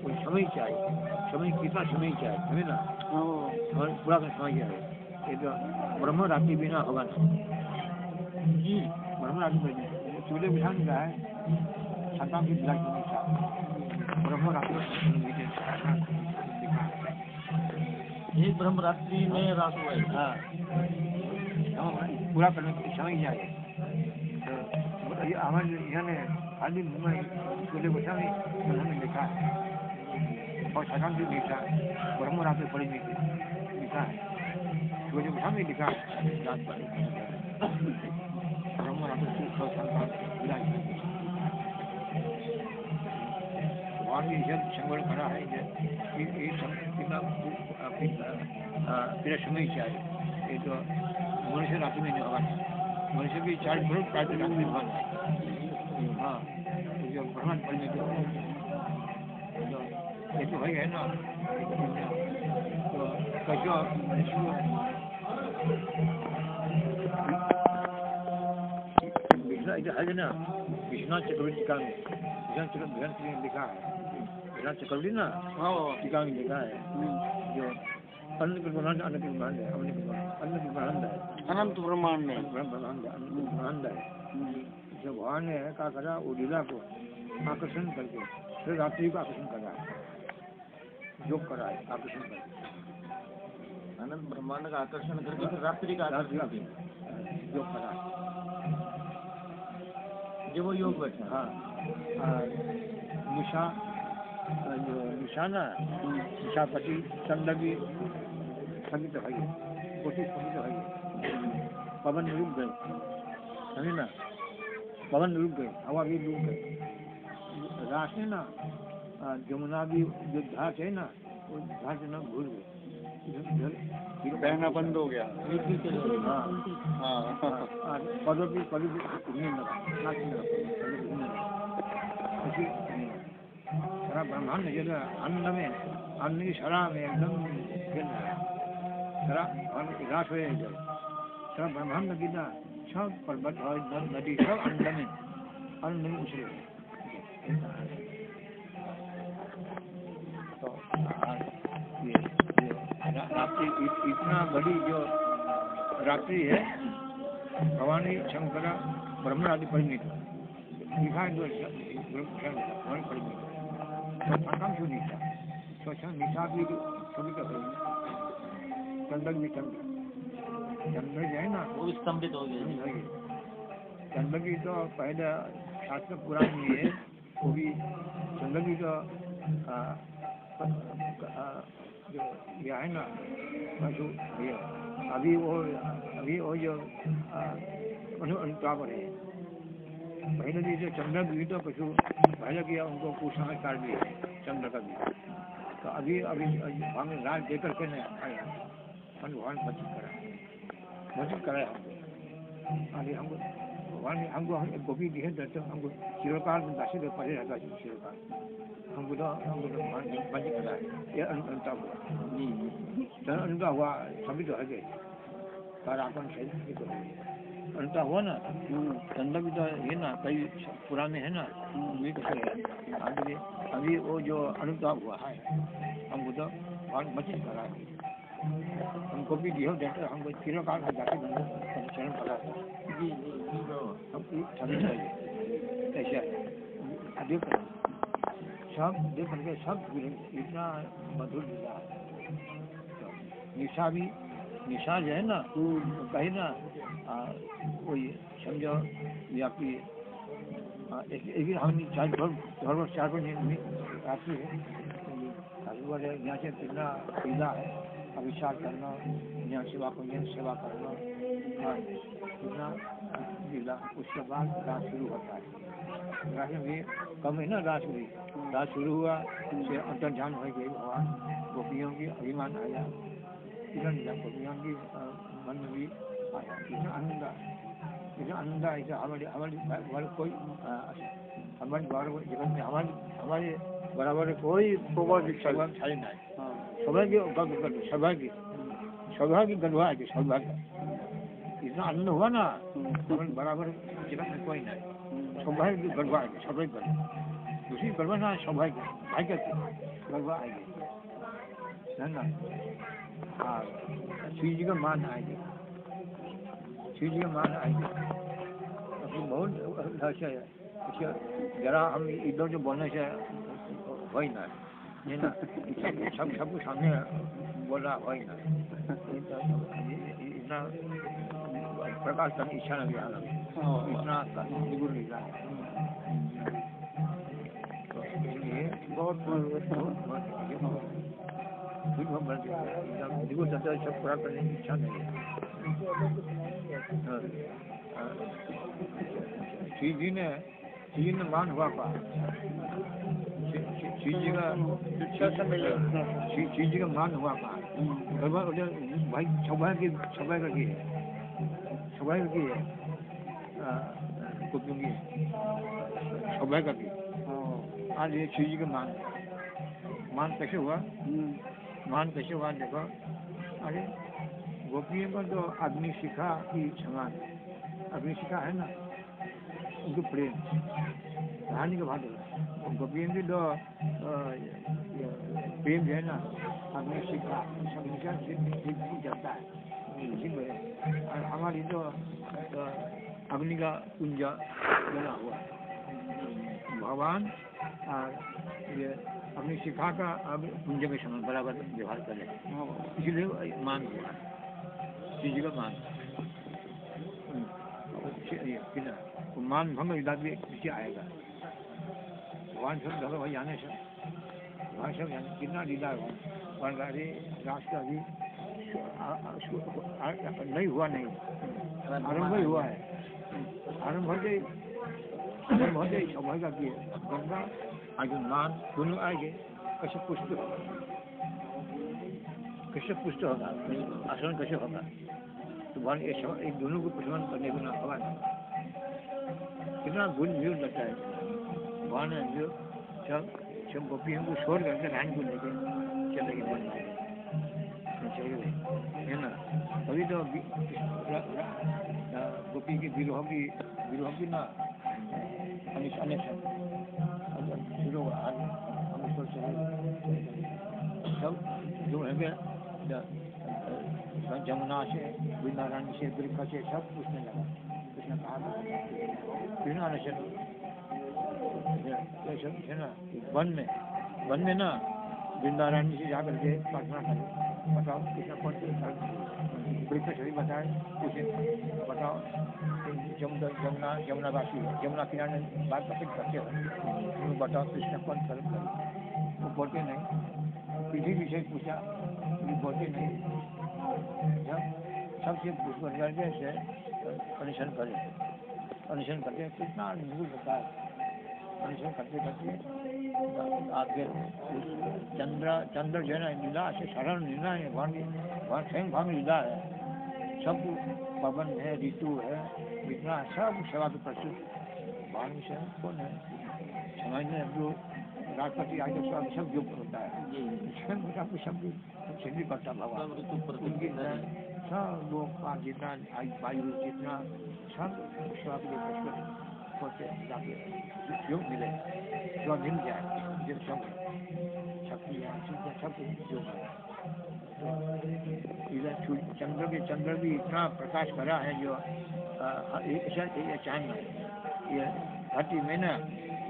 Speaker 1: वो समय चाहिए समय कितना समय चाहिए समझे ना पूरा का समय चाहिए ये तो ब्रह्म रात्रि बिना होगा ना जी ब्रह्म रात्रि चूल्हे बिठाने का है शताब्दी की बिला नहीं चाहिए ब्रह्म रात्रि
Speaker 4: एक ब्रह्म रात्रि में रात हुआ है
Speaker 1: हाँ पूरा करने की समय चाहिए तो ये हमारे यहाँ खाली मुंबई चूल्हे बिठाने उन्होंने लिखा है और शताब्दी लिखा है ब्रह्म रात्रि पड़ी लिखा है चूल्हे बिठाने लिखा है रात पड़ी ब्रह्म रात्रि वहाँ भी जब संगड़ खड़ा है तेरा समय चाहिए ये तो मनुष्य रात्रि में नहीं होगा मनुष्य भी 40 मिनट रात्रि में होगा हाँ जो भ्रमण पड़ने के ये तो है ना तो कैसा इधर है ना विश्वनाथ चक्रवर्ती का विश्वनाथ चक्रवर्ती ने लिखा है विश्वनाथ चक्रवर्ती ना टीका में लिखा है जो अनंत ब्रह्मांड है
Speaker 3: अनंत ब्रह्मांड है
Speaker 1: ब्रह्मांड है जो भगवान ने क्या करा वो लीला को आकर्षण करके फिर रात्रि को आकर्षण करा है योग करा है आकर्षण करके
Speaker 4: अनंत ब्रह्मांड का आकर्षण करके फिर रात्रि का आकर्षण
Speaker 1: योग करा है
Speaker 4: जो वो योग बैठा
Speaker 1: हाँ निशाना निशापति चंदगी सभी तो है कोशिश सभी तो है पवन रुक गए समझे ना पवन रुक गए हवा भी रुक गए रास है ना जमुना भी जो घाट है ना वो घाट ना भूल गए
Speaker 3: बहना बंद हो गया
Speaker 1: हाँ पदों भी घूमने लगा नाचने लगा सारा ब्रह्मांड जो है अन्न की शरा में एकदम गिर रहा है सारा रास हो जाए सारा ब्रह्मांड गिरा सब पर्वत और नदी सब अन्न में उछले तो ये रात्रि इतना बड़ी जो रात्रि है भवानी शंकर ब्रह्म आदि परिमित लिखा जो परिमित आकांक्षा निशा स्वच्छ निशा भी सभी का चंदन भी चंद्र जो है ना
Speaker 4: वो स्तंभित हो गया
Speaker 1: चंद्र की तो पहले शास्त्र पुराण में है वो भी चंद्र की तो जो यह है ना जो अभी वो जो अनुताप है पहले भी जो चंद्र भी तो पशु पहले किया उनको पूछना काट दिया चंद्र का भी तो अभी हमने राज दे करके न आया भगवान मस्जिद कराया हमको अभी हमको भगवान ने हमको गोपी दी है दर्शन हमको शिरोकार में दासी तो पड़े रहता है शिरोकार हमको तो भगवान ने मस्जिद कराया ये अनुताप हुआ अनुताप हुआ सभी तो है गए अपन शरीर को अंता हुआ ना चंद्र भी तो ये ना कई पुराने है ना वे कैसे है अभी वो जो अनुताप हुआ है हमको तो बहुत मस्जिद करा है हमको भी दियो देते हमको चिरकाल में जाके चरण करा जी हम सभी चाहिए ऐसा देख सब देख करके सब इतना मधुर मिला है निशा जो है ना कहीं ना कोई समझो या फिर एक हम 4 रात्रि है वाले यहाँ से कितना पीला है अभिषेक करना यहाँ सेवा करना कितना पीला उसके बाद रात शुरू होता है रात में कम है ना रात शुरू हुआ से अंतर्ध्यान हो गई भगवान गोपियों की अभिमान आया गोपियों की मन में भी आया इतना आनंद ऐसा हमारे कोई हमारे जगत में हमारे बराबर कोई सौभाग्यशाली नहीं सौभाग्य गढ़वा है सौभाग्य इतना आनंद हुआ ना हमारे बराबर जगत में कोई नहीं सौभाग्य गढ़वा है सौभाग्य दूसरी गढ़वा ना सौभाग्य भाग्य गढ़वा आएगी है ना हाँ शिव जी का मान आएगी बहुत रहस्य है जरा हम इधर जो बोलने से हो ही ना ये ना सबको सामने बोला हो ही ना इतना प्रकाश का इच्छा नहीं आ रहा इतना निगुण लिखा है बहुत निगुण सब पूरा करने की इच्छा नहीं है श्री जी ने मान हुआ का श्री जी का मान हुआ का भाई सौभाग्य की है सौभाग्य की आज ये श्री जी का मान मान कैसे हुआ? मान कैसे हुआ देखो, अरे गोपियों को तो अग्निशिखा की समान, अग्निशिखा है ना, उनको प्रेम कहानी का भाग है। गोपियों की तो प्रेम जो है ना, अग्निशिखा अग्निशिखा से जाता है इसी में। और हमारी तो अग्नि का कुंज बना हुआ भगवान, और ये अपनी शिखा का अब कुंज के समय बराबर व्यवहार करें, इसलिए मान हुआ चीज का मान। तो मान भंग विदा भी पीछे आएगा। भगवान सब जगह भाई जाने से भगवान सब जाने कितना लीला है भगवान का। अरे राष्ट्र अभी नहीं हुआ, नहीं आरंभ ही हुआ है। आरंभ होते समय का किए गंगा आगे मान दोनों आएंगे, कैसे पुष्ट होगा, कैसे पुष्ट होगा, आचरण कैसे होगा। तो भगवान एक दोनों को पुष्टमान करने को ना भगवान कितना गुण मिल जाता है। भगवान ने जो सब गोपियों को छोड़ करके रानी को लेके चले गए वन है ना। अभी तो गोपी की विरोह की ना अनेक्षण शुरू सब जो है जमुना से वृंदावन से वृक्ष से सब पूछने लगा। कृष्ण कहा बिना अनेक्षण है ना, वन में ना वृंदावन से जाकर के प्रार्थना करें, बताओ कृष्ण कौन से वृक्ष से बताए, उसे बताओ जमुनावासी है, जमुना किनारे बात करते हैं, बताओ कृष्ण कौन कर्म करे। वो बोलते नहीं, किसी विषय पूछा वो बोलते नहीं। जब सबसे पूछ करके से अनुसरण करते कितना अनुभव होता है। अनुसरण करते आगे चंद्र जो है ना लीला से सरल लीला है। भगवान स्वयं भाव लीला है। सब पवन है, ऋतु है, जितना सब सेवा के प्रस्तुत भगवान से कौन है समझने जो राष्ट्रपति आगे सब जो होता है सब भी करता भगवान उनकी सब वो जितना वायु जितना सब सेवा के लिए प्रस्तुत होते जाके जो मिले जो मिल जाए जो सब शक्ति सब योग है। चंद्र भी इतना प्रकाश भरा है जो चांद ये धरती में ना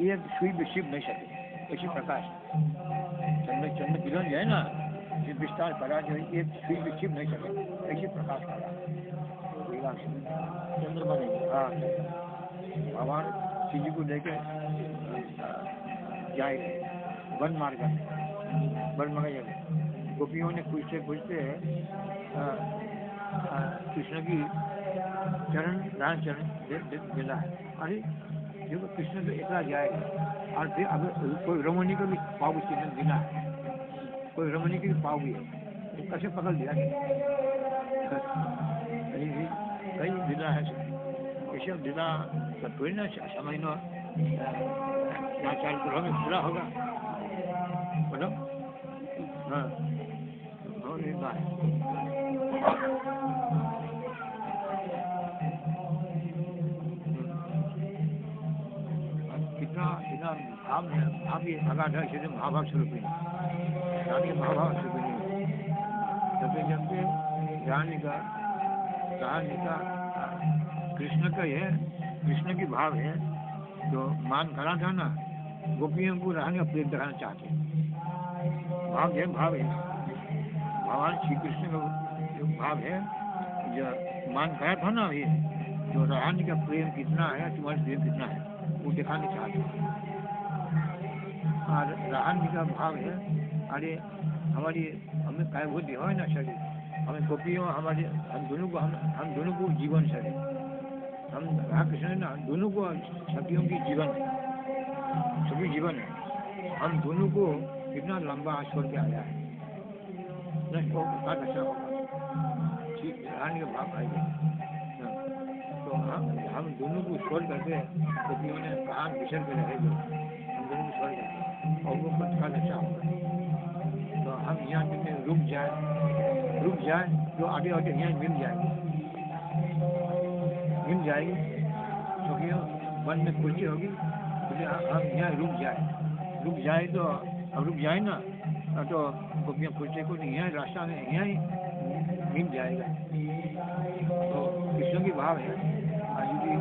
Speaker 1: एक सुई भी छिप नहीं सके ऐसी प्रकाश। चंद्र किरण जो है ना जो विस्तार भरा जो एक सुई भी छिप नहीं सके ऐसी प्रकाश भरा चंद्रमा ने। हाँ भगवान शिव जी को लेके जाए वन मार्ग गोपियों ने पूछते कृष्ण की राम चरण मिला है। अरे देखो कृष्ण तो इतना जाएगा और फिर अब कोई रमणी को भी पाव चिन्ह मिला है, कोई रमणी की भी पाव भी है, तो कैसे पकड़ लिया कहीं मिला है। ऐसे मिला तो थोड़ी ना समय न 4 ग्रह में पूरा होगा बोलो। हाँ और एक बात कितना भाव ये अगाध है। इसलिए महाभाव स्वरूप रानी महाभाव स्वरूप जबकि रानी का कृष्ण का है, कृष्ण की भाव है जो मान करा था ना। गोपियों को रानी का प्रेम दिखाना चाहते भाव है भगवान श्री कृष्ण का जो भाव है जो मान करा था ना, ये जो रानी का प्रेम कितना है, तुम्हारा प्रेम कितना है वो दिखाने चाहते हैं। और रानी का भाव है अरे हमारी हमें काय बुद्धि हो ना शरीर, हमें गोपियों हमारे हम दोनों को जीवन शरीर हम राधा कृष्ण ना दोनों को सखियों की जीवन सभी जीवन है। हम दोनों को कितना लंबा छोड़ के आया है कैसा होगा ठीक रानी का भाव आएगा। तो हम दोनों को छोड़ करके गोपियों ने कहा विषय पे रहेंगे, दोनों को छोड़ देते और वो तत्काल अच्छा होगा। तो हम यहाँ में रुक जाए जो आगे आगे यहाँ मिल जाएगी क्योंकि वन में कुर्सी होगी तो हम यहाँ रुक जाए तो अब रुक जाए ना तो गोपियाँ कुर्सी को यहाँ रास्ता में यहाँ ही मिल जाएगा। तो कृष्ण की भाव है यदि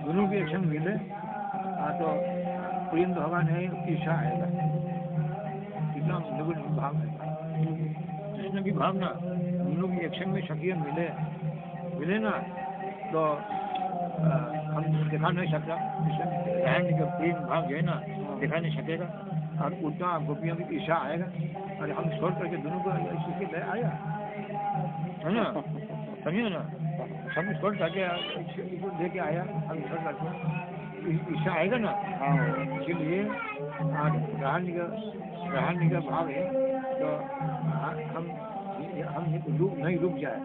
Speaker 1: दोनों की एक्शन मिले तो प्रेम भगवान है ईर्षा आएगा। कितना निगुण भाव है कृष्ण की भावना दोनों की एक्शन में शक्तियाँ मिले ना तो हम दिखा नहीं सकता। कृष्ण का प्रेम भाव जो है ना दिखा नहीं सकेगा और उतना गोपियों की ईर्षा आएगा। और हम छोड़ करके दोनों को इसी ले आया है ना, समझे ना, सब छोड़ करके लेके आया हम छोड़ करके ईर्षा आएगा ना। इसलिए रहने का भाव है तो हम रुक जाए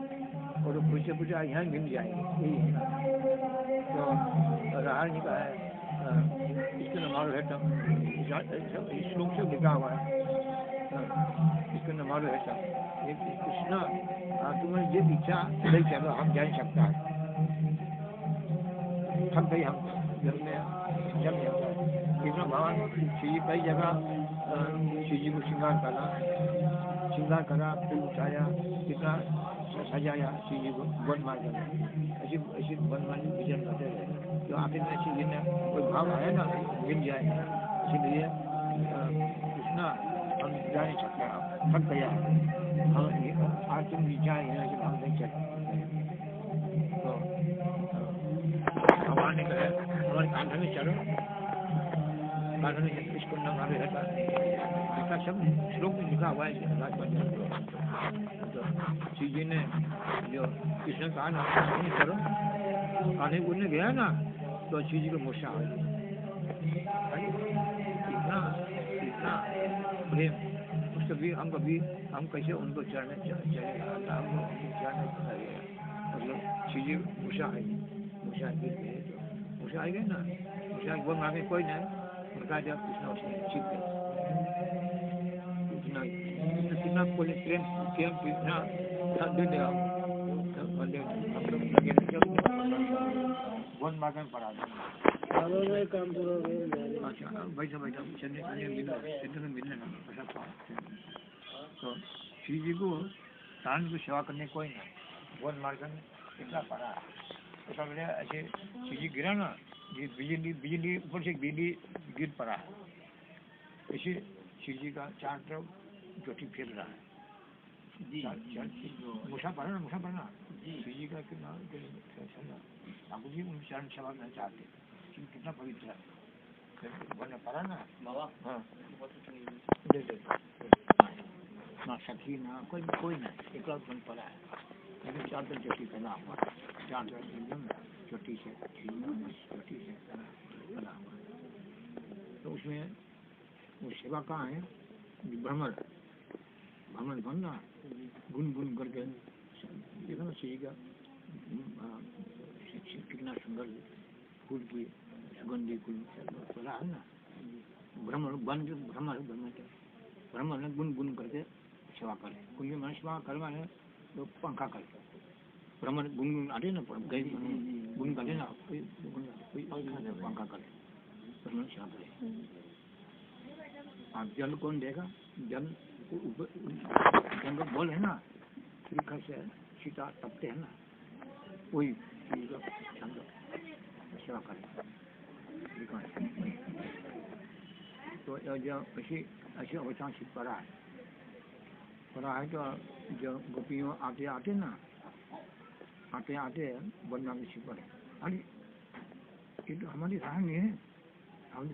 Speaker 1: और पूछे यहाँ मिल जाएंगे यही है ना। तो रहने का है इसके नमारो है तब श्लोक से लिखा हुआ है इसके नमारो है तब कृष्णा तुम्हें ये इच्छा नहीं चलो हम जा नहीं सकता है थक गई हम जब कृष्ण भगवान श्री जी कई जगह श्री जी को श्रृंगार करा फिर उठाया कितना सजाया श्री जी को वन मार करा ऐसी वन मार विजन करते रहे। तो आखिर में श्री जी ने कोई भाव आया ना मिल जाएगा। इसलिए कृष्णा हम जा नहीं सकते थक गया हम आज तुम जाए लेकिन हम नहीं चले। तो भगवान ने कहा हमारे कांधा में चलो कांधा में इसको न मारे रहता ऐसा सब श्लोक में लिखा हुआ है। तो श्री जी ने जो कृष्ण कहा ना नहीं करो आने बोलने गया ना तो श्री जी को मूर्छा आ गई। इतना प्रेम उसको भी हम कैसे उनको चढ़ने चलेगा हम चढ़ने चाहिए मतलब श्री जी मूर्छा आई मूर्छा आई गई ना मूर्छा वो आगे कोई नहीं उनका जब कृष्ण उसने छिप गया कितना कोई प्रेम कितना दे दे बहुत मार्ग में पड़ा काम पूरा अच्छा बैठा चंद्र में मिलने ना ऐसा तो श्री जी को दान की सेवा करने कोई नहीं बहुत मार्ग में कितना पड़ा ऐसा बोले ऐसे श्री जी गिरा ना बिजली ऊपर से बिजली गिर पड़ा है ऐसे श्री जी का चार तरफ ज्योति फैल रहा है। मुसा पढ़ना श्री जी का कितना ठाकुर जी उन चरण सेवा करना चाहते कितना पवित्र है पढ़ा ना बाबा। हाँ ना सखी ना कोई ना एक पड़ा है लेकिन चार तरफ ज्योति फैला हुआ चार तरफ एकदम छोटी से बना हुआ। तो उसमें वो सेवा कहाँ है भ्रमण बनना गुन करके देखो ना श्री का कितना सुंदर फूल की सुगंधी फूल पड़ा है ना भ्रमण गुन करके सेवा करे कुंज मन सेवा करवाने तो पंखा करके भ्रमण गुन आते ना गए गुन करते ना पंखा करे भ्रमण सेवा करे। जल कौन देगा जल बोल है ना श्रीखा से सीता तपते है ना वही सेवा करे। तो जब ऐसी अवस्था से पड़ा है तो जो गोपियों आते ना आते बनना में छिपा है। अरे ये तो हमारी रानी है हमारी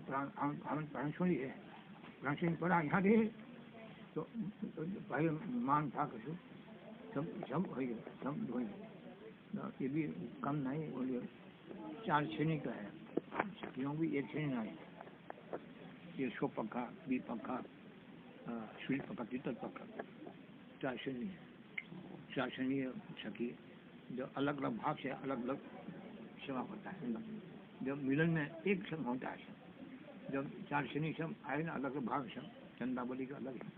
Speaker 1: प्राणेश्वरी है प्राणेश्वरी पड़ा यहाँ दे तो भाई मान था कसो सब हो गया सब धोए ये भी कम नहीं बोलिए 4 श्रेणी का है सखियों भी 1 श्रेणी नहीं ये सो पक्का बी पक्का सूर्य पक्का तीतर पक्का 4 श्रेणी है 4 श्रेणी सखी जो अलग अलग भाव से अलग अलग सेवा होता है। जब मिलन में एक संग होता है जब 4 शनि सब आए ना, अलग अलग भाग सब, चंदावली का अलग है,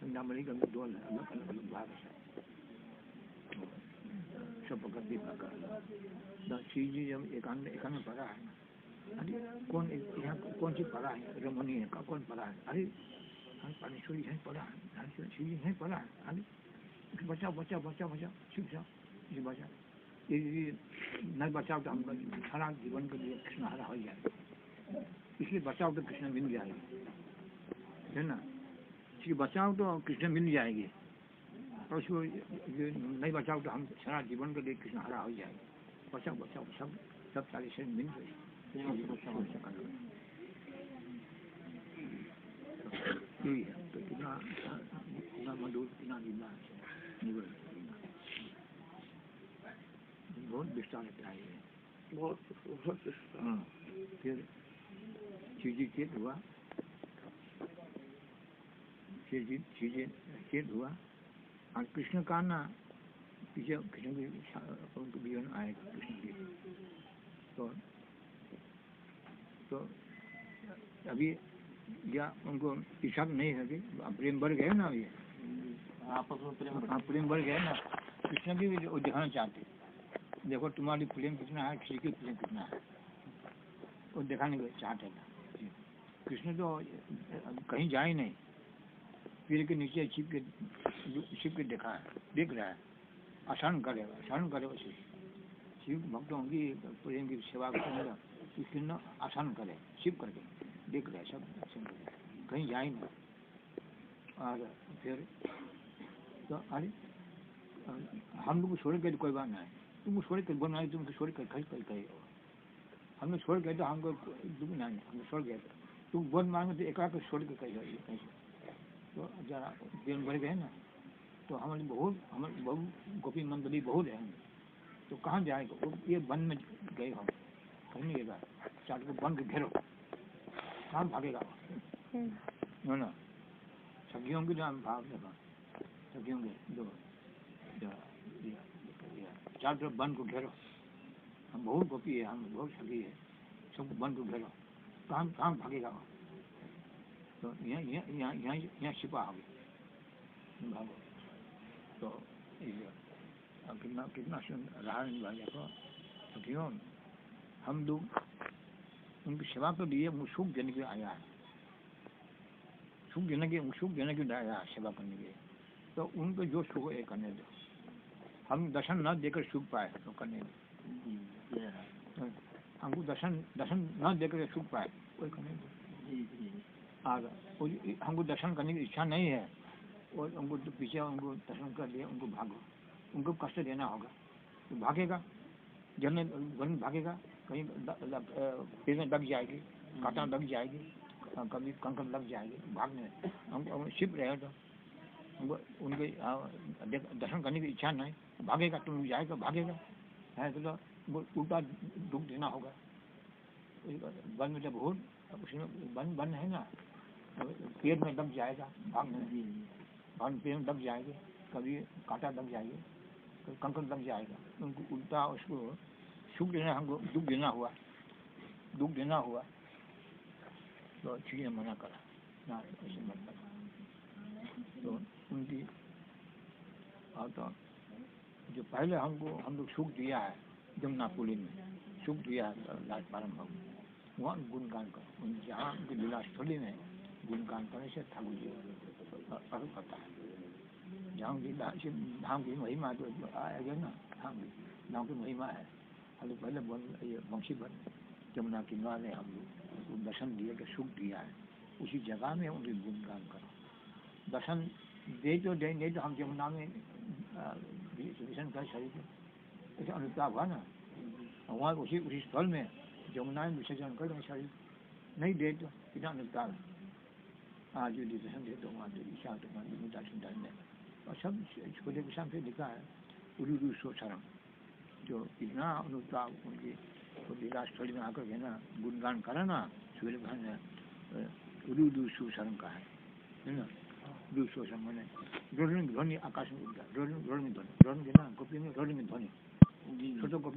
Speaker 1: चंदावली का दो अलग अलग भाग है सब प्रकृति का। श्री जी जब एकांत पढ़ा है, अरे कौन यहाँ कौन सी पढ़ा है, रमणी है का कौन पढ़ा है, अरे परमेश्वरी है पढ़ा है, श्री जी है पढ़ा है, अरे बचाओ बचाओ बचाओ बचाओ शिव जाओ जी बचाओ, ये नहीं बचाओ तो हम सारा जीवन के लिए कृष्ण हरा हो जाए, इसलिए बचाओ तो कृष्ण मिल जाएगी, है ना, इसलिए बचाओ तो कृष्ण मिल जाएगी, और उसको नहीं बचाओ तो हम सारा जीवन के लिए कृष्ण हरा हो जाएगी, बचाओ बचाओ सब सारे शरीर मिल गए, यही है। तो कितना मधुर कितना लीला है, बहुत विस्तार रहता है,
Speaker 3: बहुत बहुत।
Speaker 1: फिर चीजें चेत हुआ, चीजें चेत हुआ, और कृष्ण का ना पीछे कृष्ण के जीवन आए कृष्ण के, तो अभी या उनको इच्छा नहीं है कि प्रेम बढ़ गए ना, अभी
Speaker 4: आपस में
Speaker 1: प्रेम बढ़ गए ना, कृष्ण भी वो दिखाना चाहते, देखो तुम्हारी प्रेम कितना है, किसी की प्रेम कितना है, वो दिखाने को चाहते था। कृष्ण तो कहीं जाए नहीं, पेड़ के नीचे छिप के देखा है, देख रहा है, आसान करेगा शिव भक्तों की प्रेम की सेवा करेगा, इसके न आसान करे, छिप करके देख रहे सब कहीं जाए नहीं। और फिर तो अरे हम लोग छोड़ के तो कोई बात नहीं, तुम छोड़ के बोलना है, तुमको छोड़ कर कहीं हम लोग छोड़ गए तो हमको दुख नहीं, हम छोड़ गए तुम बोल मांगे तो एक आध छोड़ के कैसे, तो जरा प्रेम बढ़ गए ना, तो हमारे बहुत गोपी मंडली बहुत है, तो कहाँ जाएगा, ये वन में गए हम, कहीं नहीं गएगा, चाट को वन के घेरो, कहाँ भागेगा है ना, सखियों के नाम भाग लगा, सखियों के दो चार तरफ वन को घेरो, हम बहुत गोपी है, हम बहुत सखी है, सब वन को घेरो, कहाँ भागेगा, तो यहाँ छिपा हो गया भागो, तो कितना रहा भाई को सखियों, हम लोग उनकी सेवा के लिए सुख देने के लिए आया है, सुख देने के लिए आया है सेवा करने के लिए, तो उनको जो सुख है करने दो, हम दर्शन न देकर सुख पाए तो करने दो, हमको दर्शन न देकर सुख पाए कोई करने दो, और हमको दर्शन करने की इच्छा नहीं है, और उनको तो पीछे उनको दर्शन कर दिया, उनको भागो, उनको कष्ट देना होगा, तो भागेगा, जलने भागेगा, कहीं पेड़ में लग जाएगी, कांटा लग जाएगी, कभी कंकड़ लग जाएगी, भागने हम छिप रहे तो हमको उनके दर्शन करने की इच्छा नहीं, भागेगा, तुम जाएगा भागेगा है, तो उल्टा दुख देना होगा, वन में जब बहुत उसमें वन है ना, पेड़ में लग जाएगा, भागने पेड़ में लग जाएगी, कभी कांटा लग जाएगी, कभी कंकड़ लग जाएगा, उनको उल्टा उसको सुख देना, हमको दुख देना हुआ, तो चीज़ें मना करा ना, ऐसे मत करा, तो उनकी और तो जो पहले हम लोग सुख दिया है, जमुनापुरी में सुख दिया है लाज प्रारंभ हो, वहाँ गुणगान करो, जहाँ उनकी लीलास्थली में गुणगान करने से ठाकुर जी अर्थ करता है, जहाँ लीला धाम की महिमा तो आएगा ना, धाम की महिमा है, हम लोग पहले ये वंशी बन जमुना किनारे हम लोग दर्शन दिए कि सुख दिया है, उसी जगह में उनके गुणगान करो, दर्शन दे तो दे नहीं तो हम जमुना में विसर्जन कर शरीर, ऐसा अनुताप हुआ ना, वहाँ उसी स्थल में जमुना में विसर्जन कर देंगे शरीर, नहीं दे तो कितना अनुताप है, आज जो दर्शन दे तो वहाँ ईशा तो दर्शन करने, और सब छोटे किसान से लिखा है उलू सोचरम, जो इतना अनुताप उनकी लीला स्थली में आकर के ना गुणगान करा ना, सूर्य भगवान ने उलू सोचरम का है ना, दूसरों मैंने ध्वनि आकाश में उड़ता, ध्वनि के ना गोपी में ध्वनि छोटो गोपी